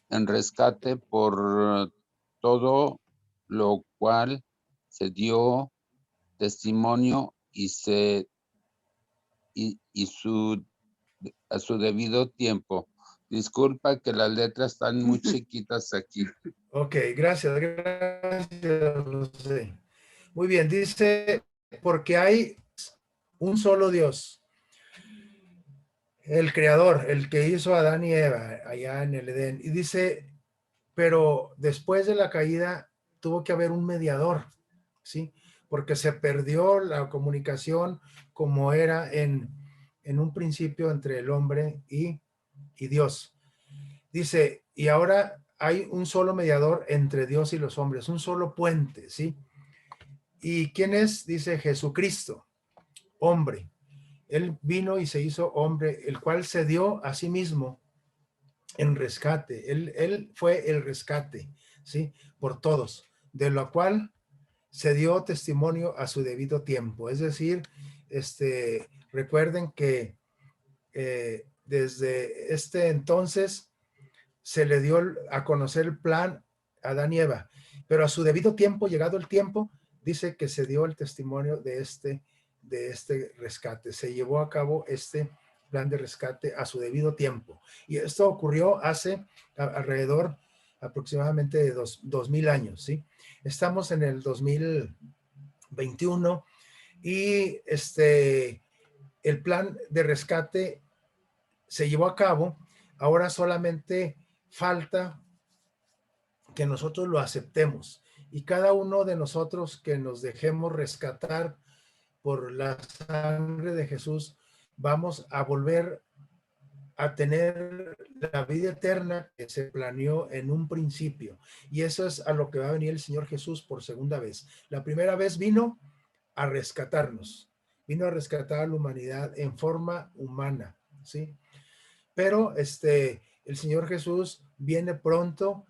S5: en rescate por todo lo cual se dio testimonio a su debido tiempo. Disculpa que las letras están muy chiquitas aquí.
S1: Ok, gracias, José. Muy bien, dice porque hay un solo Dios, el creador, el que hizo a Adán y Eva allá en el Edén. Y dice, pero después de la caída tuvo que haber un mediador, ¿sí? Porque se perdió la comunicación como era en un principio entre el hombre y Dios. Dice, y ahora hay un solo mediador entre Dios y los hombres, un solo puente, ¿sí? ¿Y quién es? Dice Jesucristo, hombre. Él vino y se hizo hombre, el cual se dio a sí mismo en rescate. Él fue el rescate, ¿sí? Por todos, de lo cual se dio testimonio a su debido tiempo. Es decir, recuerden que desde este entonces se le dio a conocer el plan a Adán y Eva, pero a su debido tiempo, llegado el tiempo, dice que se dio el testimonio de este rescate. Se llevó a cabo este plan de rescate a su debido tiempo. Y esto ocurrió hace alrededor aproximadamente de 2000 años, ¿sí? Estamos en el 2021 y el plan de rescate se llevó a cabo. Ahora solamente falta que nosotros lo aceptemos y cada uno de nosotros que nos dejemos rescatar por la sangre de Jesús, vamos a volver a tener la vida eterna que se planeó en un principio. Y eso es a lo que va a venir el Señor Jesús por segunda vez. La primera vez vino a rescatarnos, vino a rescatar a la humanidad en forma humana, ¿sí? Pero el Señor Jesús viene pronto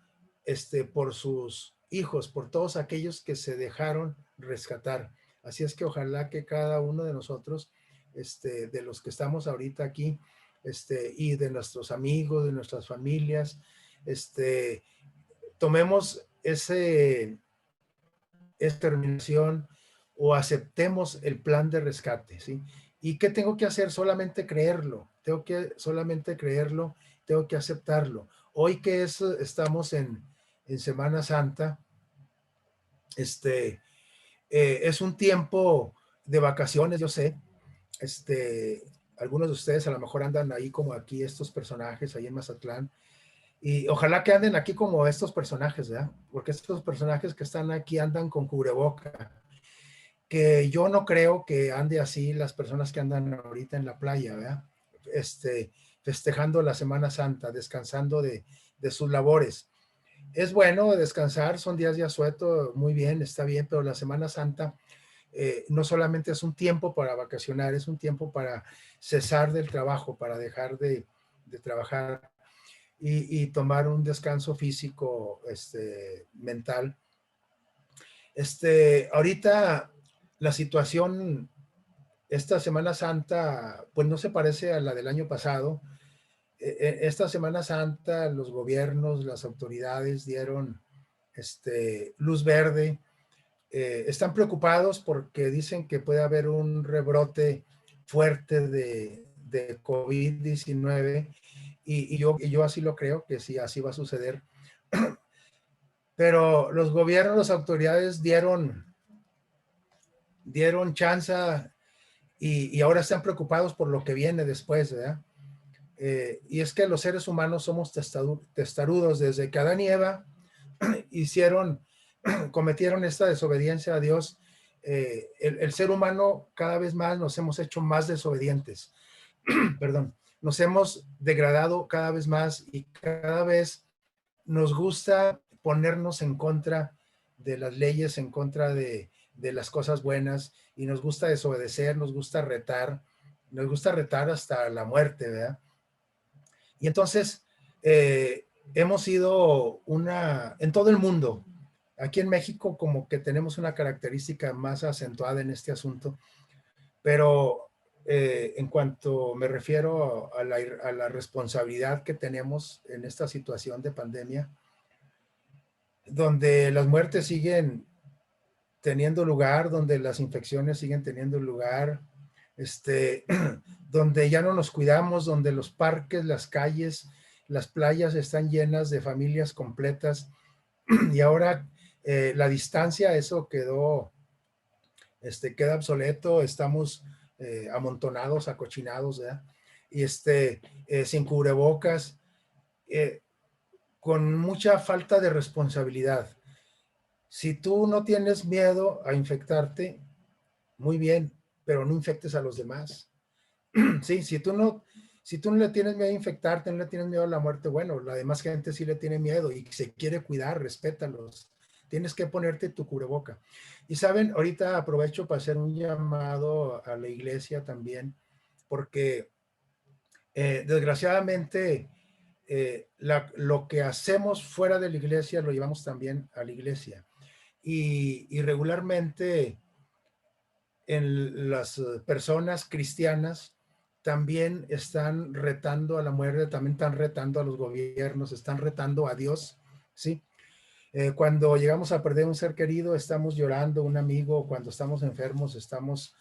S1: por sus hijos, por todos aquellos que se dejaron rescatar. Así es que ojalá que cada uno de nosotros, de los que estamos ahorita aquí, y de nuestros amigos, de nuestras familias, tomemos esa determinación o aceptemos el plan de rescate, ¿sí? ¿Y qué tengo que hacer? Solamente creerlo, tengo que aceptarlo. Hoy que estamos en Semana Santa, es un tiempo de vacaciones, yo sé, algunos de ustedes a lo mejor andan ahí como aquí estos personajes ahí en Mazatlán, y ojalá que anden aquí como estos personajes, ¿verdad? Porque estos personajes que están aquí andan con cubreboca, que yo no creo que ande así las personas que andan ahorita en la playa, ¿verdad? Festejando la Semana Santa, descansando de sus labores. Es bueno descansar, son días de asueto, muy bien, está bien, pero la Semana Santa no solamente es un tiempo para vacacionar, es un tiempo para cesar del trabajo, para dejar de trabajar y tomar un descanso físico, mental. Ahorita la situación, esta Semana Santa, pues no se parece a la del año pasado. Esta Semana Santa los gobiernos, las autoridades dieron luz verde. Están preocupados porque dicen que puede haber un rebrote fuerte de COVID-19 y yo así lo creo, que sí, así va a suceder. Pero los gobiernos, las autoridades dieron chance y ahora están preocupados por lo que viene después, ¿verdad? Y es que los seres humanos somos testarudos. Desde que Adán y Eva cometieron esta desobediencia a Dios, el ser humano cada vez más nos hemos hecho más desobedientes. Perdón, nos hemos degradado cada vez más y cada vez nos gusta ponernos en contra de las leyes, en contra de las cosas buenas, y nos gusta desobedecer, nos gusta retar hasta la muerte, ¿verdad? Y entonces hemos sido en todo el mundo, aquí en México como que tenemos una característica más acentuada en este asunto, pero en cuanto me refiero a la responsabilidad que tenemos en esta situación de pandemia, donde las muertes siguen teniendo lugar, donde las infecciones siguen teniendo lugar, donde ya no nos cuidamos, donde los parques, las calles, las playas están llenas de familias completas y ahora la distancia, eso quedó queda obsoleto, estamos amontonados, acochinados, ¿verdad? Y sin cubrebocas, con mucha falta de responsabilidad. Si tú no tienes miedo a infectarte, muy bien, pero no infectes a los demás. Sí, si tú no le tienes miedo a infectarte, no le tienes miedo a la muerte, bueno, la demás gente sí le tiene miedo y se quiere cuidar, respétalos. Tienes que ponerte tu cubreboca. Y saben, ahorita aprovecho para hacer un llamado a la iglesia también, porque desgraciadamente lo que hacemos fuera de la iglesia lo llevamos también a la iglesia. Y regularmente en las personas cristianas también están retando a la muerte, también están retando a los gobiernos, están retando a Dios, ¿sí? Cuando llegamos a perder un ser querido, estamos llorando, un amigo, cuando estamos enfermos, estamos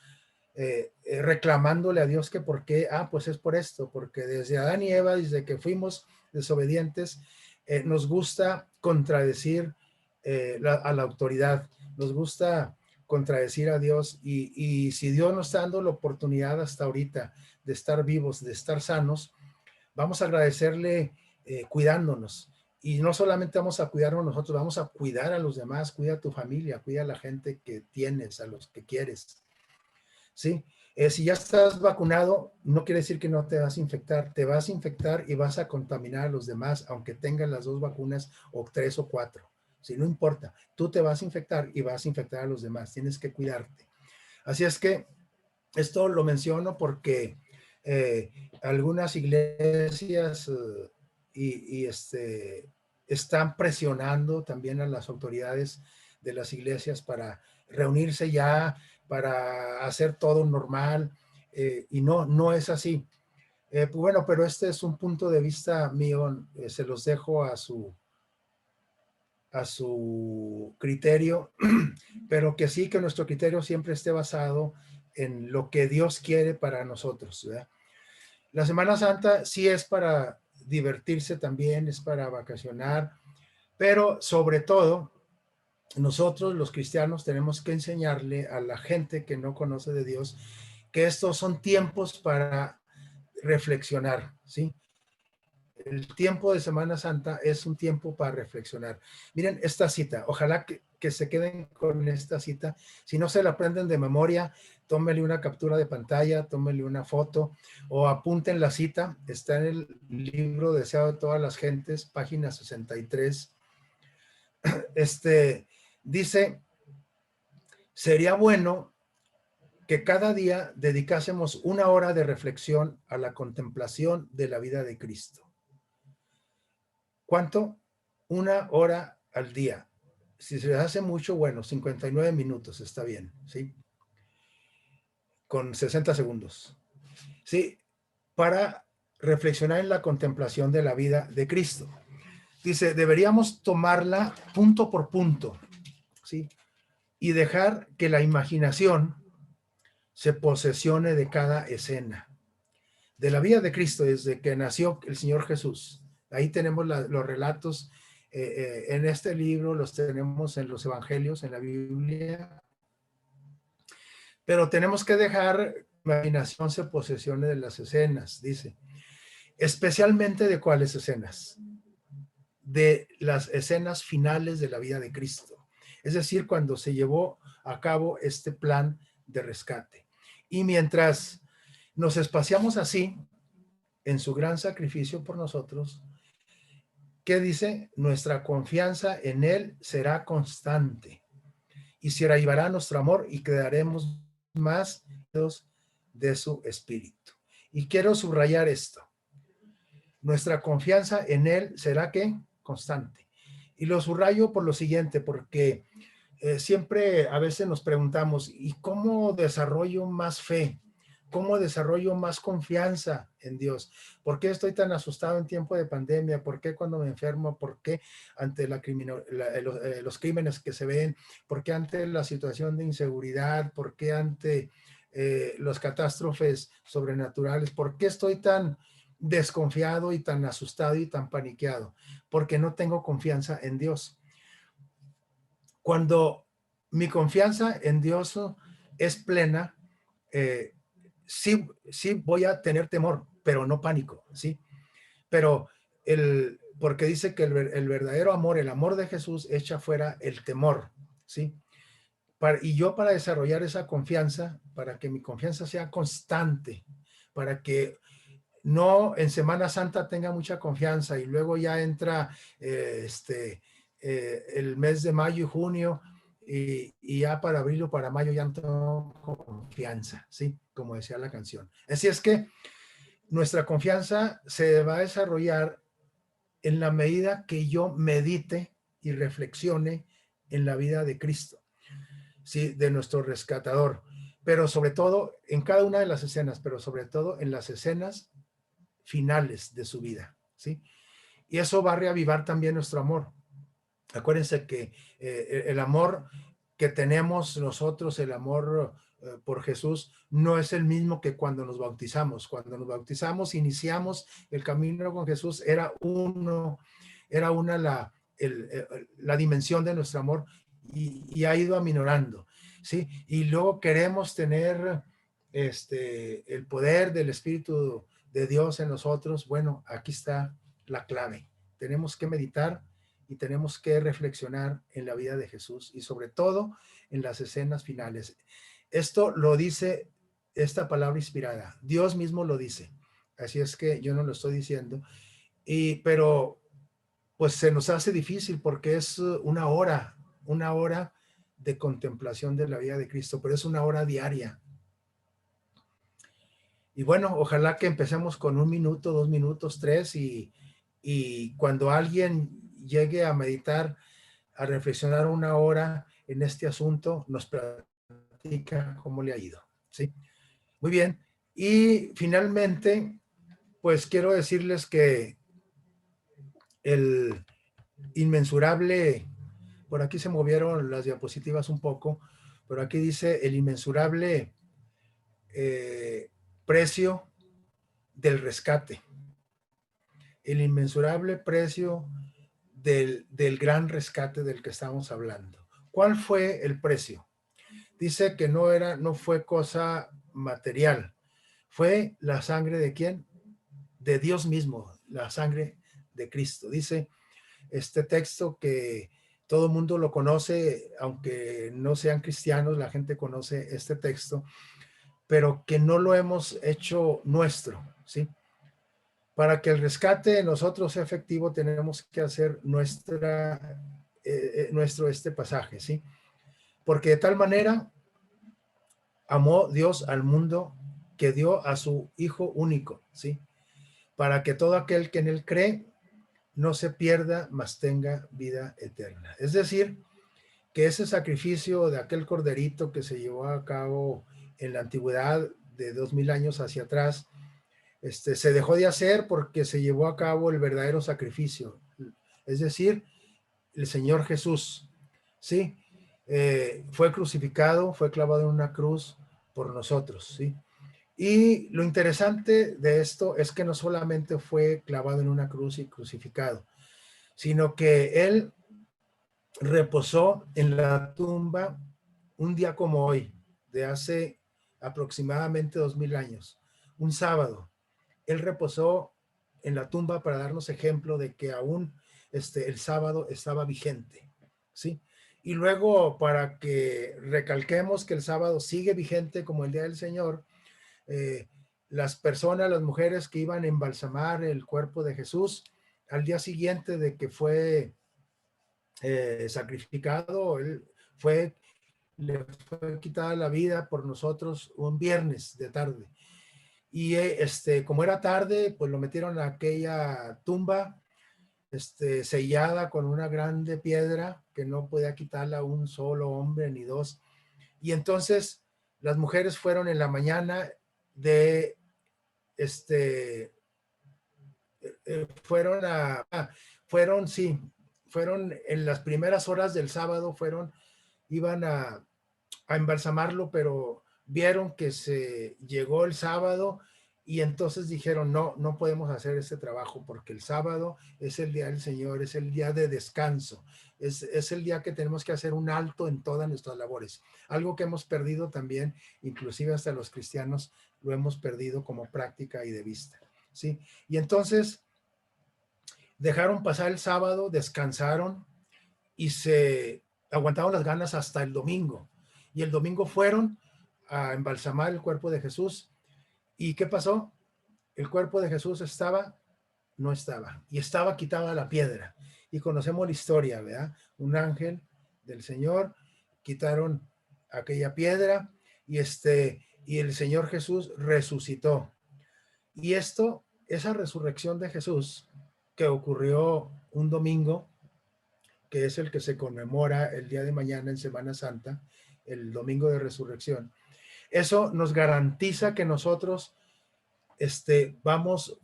S1: reclamándole a Dios que por qué, pues es por esto, porque desde Adán y Eva, desde que fuimos desobedientes, nos gusta contradecir a la autoridad, nos gusta contradecir a Dios y si Dios nos está dando la oportunidad hasta ahorita de estar vivos, de estar sanos, vamos a agradecerle cuidándonos. Y no solamente vamos a cuidarnos nosotros, vamos a cuidar a los demás, cuida a tu familia, cuida a la gente que tienes, a los que quieres. ¿Sí? Si ya estás vacunado, no quiere decir que no te vas a infectar, te vas a infectar y vas a contaminar a los demás, aunque tengan las 2 vacunas o 3 o 4. Si no importa, tú te vas a infectar y vas a infectar a los demás, tienes que cuidarte. Así es que esto lo menciono porque algunas iglesias están presionando también a las autoridades de las iglesias para reunirse ya, para hacer todo normal, y no es así. Pues bueno, pero este es un punto de vista mío, se los dejo a su criterio, pero que sí, que nuestro criterio siempre esté basado en lo que Dios quiere para nosotros, ¿verdad? La Semana Santa sí es para divertirse también, es para vacacionar, pero sobre todo, nosotros los cristianos tenemos que enseñarle a la gente que no conoce de Dios que estos son tiempos para reflexionar, ¿sí? El tiempo de Semana Santa es un tiempo para reflexionar. Miren esta cita, ojalá que se queden con esta cita. Si no se la aprenden de memoria, tómenle una captura de pantalla, tómenle una foto o apunten la cita. Está en el libro Deseado de todas las gentes, página 63. Dice, sería bueno que cada día dedicásemos 1 hora de reflexión a la contemplación de la vida de Cristo. ¿Cuánto? 1 hora al día. Si se les hace mucho, bueno, 59 minutos, está bien, ¿sí? Con 60 segundos. Sí, para reflexionar en la contemplación de la vida de Cristo. Dice, deberíamos tomarla punto por punto, ¿sí? Y dejar que la imaginación se posesione de cada escena. De la vida de Cristo, desde que nació el Señor Jesús. Ahí tenemos los relatos en este libro, los tenemos en los evangelios, en la Biblia. Pero tenemos que dejar que la imaginación se posesione de las escenas, dice. Especialmente de cuáles escenas. De las escenas finales de la vida de Cristo. Es decir, cuando se llevó a cabo este plan de rescate. Y mientras nos espaciamos así, en su gran sacrificio por nosotros, ¿qué dice? Nuestra confianza en Él será constante y se reavivará nuestro amor y quedaremos más de su espíritu. Y quiero subrayar esto. Nuestra confianza en Él será ¿qué? Constante. Y lo subrayo por lo siguiente, porque siempre a veces nos preguntamos, ¿y cómo desarrollo más fe? ¿Cómo desarrollo más confianza en Dios? ¿Por qué estoy tan asustado en tiempo de pandemia? ¿Por qué cuando me enfermo? ¿Por qué ante los crímenes que se ven? ¿Por qué ante la situación de inseguridad? ¿Por qué ante las catástrofes sobrenaturales? ¿Por qué estoy tan desconfiado y tan asustado y tan paniqueado? Porque no tengo confianza en Dios. Cuando mi confianza en Dios es plena, sí, sí voy a tener temor, pero no pánico, ¿sí? Pero porque dice que el verdadero amor, el amor de Jesús echa fuera el temor, ¿sí? Y yo para desarrollar esa confianza, para que mi confianza sea constante, para que no en Semana Santa tenga mucha confianza y luego ya entra el mes de mayo y junio y ya para abril o para mayo ya no tengo confianza, ¿sí? Como decía la canción. Así es que nuestra confianza se va a desarrollar en la medida que yo medite y reflexione en la vida de Cristo, ¿sí? De nuestro rescatador, pero sobre todo en cada una de las escenas, pero sobre todo en las escenas finales de su vida, ¿sí? Y eso va a reavivar también nuestro amor. Acuérdense que el amor que tenemos nosotros, el amor por Jesús, no es el mismo que cuando nos bautizamos. Cuando nos bautizamos, iniciamos el camino con Jesús, era una la dimensión de nuestro amor y ha ido aminorando, ¿sí? Y luego queremos tener el poder del Espíritu de Dios en nosotros. Bueno, aquí está la clave. Tenemos que meditar y tenemos que reflexionar en la vida de Jesús y sobre todo en las escenas finales. Esto lo dice esta palabra inspirada. Dios mismo lo dice. Así es que yo no lo estoy diciendo. Pero pues se nos hace difícil porque es una hora de contemplación de la vida de Cristo, pero es una hora diaria. Y bueno, ojalá que empecemos con 1 minuto, 2 minutos, 3 y cuando alguien llegue a meditar, a reflexionar 1 hora en este asunto, nos platica cómo le ha ido, ¿sí? Muy bien. Y finalmente, pues quiero decirles que el inmensurable, por aquí se movieron las diapositivas un poco, pero aquí dice el inmensurable precio del rescate, el inmensurable precio del gran rescate del que estamos hablando. ¿Cuál fue el precio? Dice que no fue cosa material, fue la sangre ¿de quién? De Dios mismo, la sangre de Cristo. Dice este texto que todo el mundo lo conoce, aunque no sean cristianos, la gente conoce este texto, pero que no lo hemos hecho nuestro, ¿sí? Para que el rescate de nosotros sea efectivo, tenemos que hacer nuestro pasaje, ¿sí? Porque de tal manera amó Dios al mundo que dio a su Hijo único, ¿sí? Para que todo aquel que en él cree no se pierda, mas tenga vida eterna. Es decir, que ese sacrificio de aquel corderito que se llevó a cabo en la antigüedad de 2000 años hacia atrás, se dejó de hacer porque se llevó a cabo el verdadero sacrificio, es decir, el Señor Jesús, ¿sí? Fue crucificado, fue clavado en una cruz por nosotros, ¿sí? Y lo interesante de esto es que no solamente fue clavado en una cruz y crucificado, sino que Él reposó en la tumba un día como hoy, de hace aproximadamente 2000 años, un sábado. Él reposó en la tumba para darnos ejemplo de que aún el sábado estaba vigente, ¿sí? Y luego, para que recalquemos que el sábado sigue vigente como el día del Señor, las personas, las mujeres que iban a embalsamar el cuerpo de Jesús al día siguiente de que fue sacrificado, le fue quitada la vida por nosotros un viernes de tarde. Y como era tarde, pues lo metieron a aquella tumba sellada con una grande piedra que no podía quitarla un solo hombre ni dos. Y entonces las mujeres fueron en la mañana de fueron en las primeras horas del sábado, iban a embalsamarlo, pero vieron que se llegó el sábado Y entonces dijeron, no, no podemos hacer este trabajo porque el sábado es el día del Señor, es el día de descanso, es el día que tenemos que hacer un alto en todas nuestras labores. Algo que hemos perdido también, inclusive hasta los cristianos, lo hemos perdido como práctica y de vista, ¿sí? Y entonces dejaron pasar el sábado, descansaron y se aguantaron las ganas hasta el domingo. Y el domingo fueron a embalsamar el cuerpo de Jesús. ¿Y qué pasó? El cuerpo de Jesús no estaba, y estaba quitada la piedra. Y conocemos la historia, ¿verdad? Un ángel del Señor, quitaron aquella piedra y el Señor Jesús resucitó. Y esa resurrección de Jesús que ocurrió un domingo, que es el que se conmemora el día de mañana en Semana Santa, el domingo de resurrección, eso nos garantiza que nosotros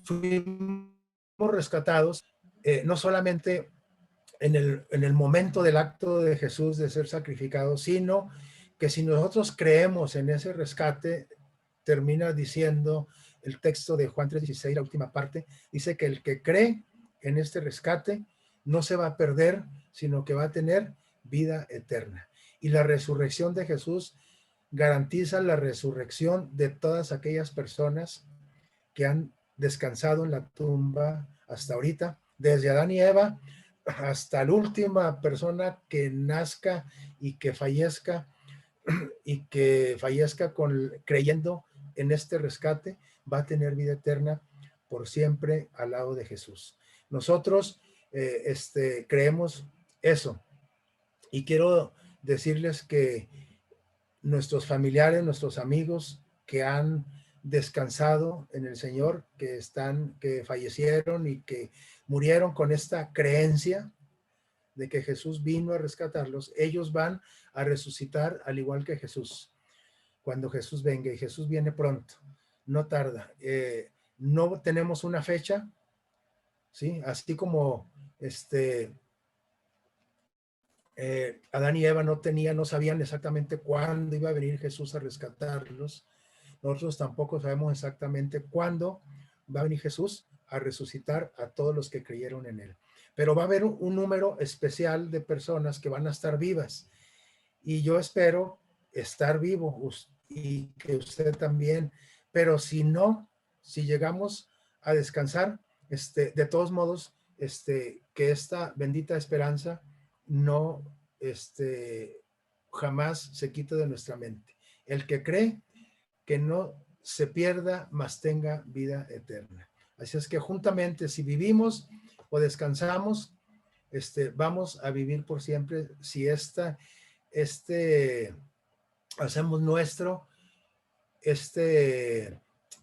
S1: fuimos rescatados, no solamente en el momento del acto de Jesús de ser sacrificado, sino que si nosotros creemos en ese rescate, termina diciendo el texto de Juan 3:16, la última parte, dice que el que cree en este rescate no se va a perder, sino que va a tener vida eterna. Y la resurrección de Jesús garantiza la resurrección de todas aquellas personas que han descansado en la tumba hasta ahorita, desde Adán y Eva hasta la última persona que nazca y que fallezca creyendo en este rescate, va a tener vida eterna por siempre al lado de Jesús. Nosotros creemos eso, y quiero decirles que nuestros familiares, nuestros amigos que han descansado en el Señor, que fallecieron y que murieron con esta creencia de que Jesús vino a rescatarlos, ellos van a resucitar al igual que Jesús cuando Jesús venga, y Jesús viene pronto, no tarda. No tenemos una fecha, ¿sí? Así como Adán y Eva no sabían exactamente cuándo iba a venir Jesús a rescatarlos. Nosotros tampoco sabemos exactamente cuándo va a venir Jesús a resucitar a todos los que creyeron en él. Pero va a haber un número especial de personas que van a estar vivas. Y yo espero estar vivo y que usted también. Pero si no, si llegamos a descansar, de todos modos, que esta bendita esperanza no jamás se quite de nuestra mente. El que cree, que no se pierda, mas tenga vida eterna. Así es que juntamente, si vivimos o descansamos, vamos a vivir por siempre. Si hacemos nuestro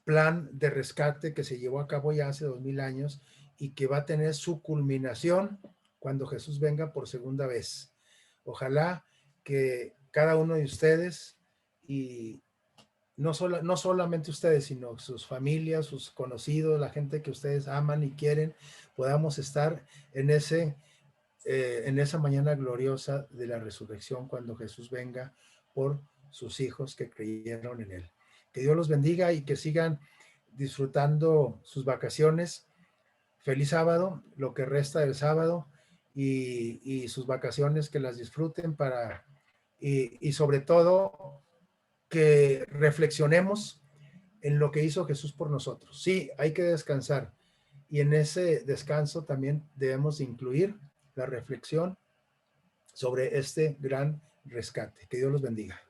S1: plan de rescate que se llevó a cabo ya hace 2000 años y que va a tener su culminación cuando Jesús venga por segunda vez. Ojalá que cada uno de ustedes, y no solamente ustedes, sino sus familias, sus conocidos, la gente que ustedes aman y quieren, podamos estar en esa mañana gloriosa de la resurrección cuando Jesús venga por sus hijos que creyeron en él. Que Dios los bendiga y que sigan disfrutando sus vacaciones. Feliz sábado, lo que resta del sábado, y sus vacaciones que las disfruten y sobre todo que reflexionemos en lo que hizo Jesús por nosotros. Sí, hay que descansar, y en ese descanso también debemos incluir la reflexión sobre este gran rescate. Que Dios los bendiga.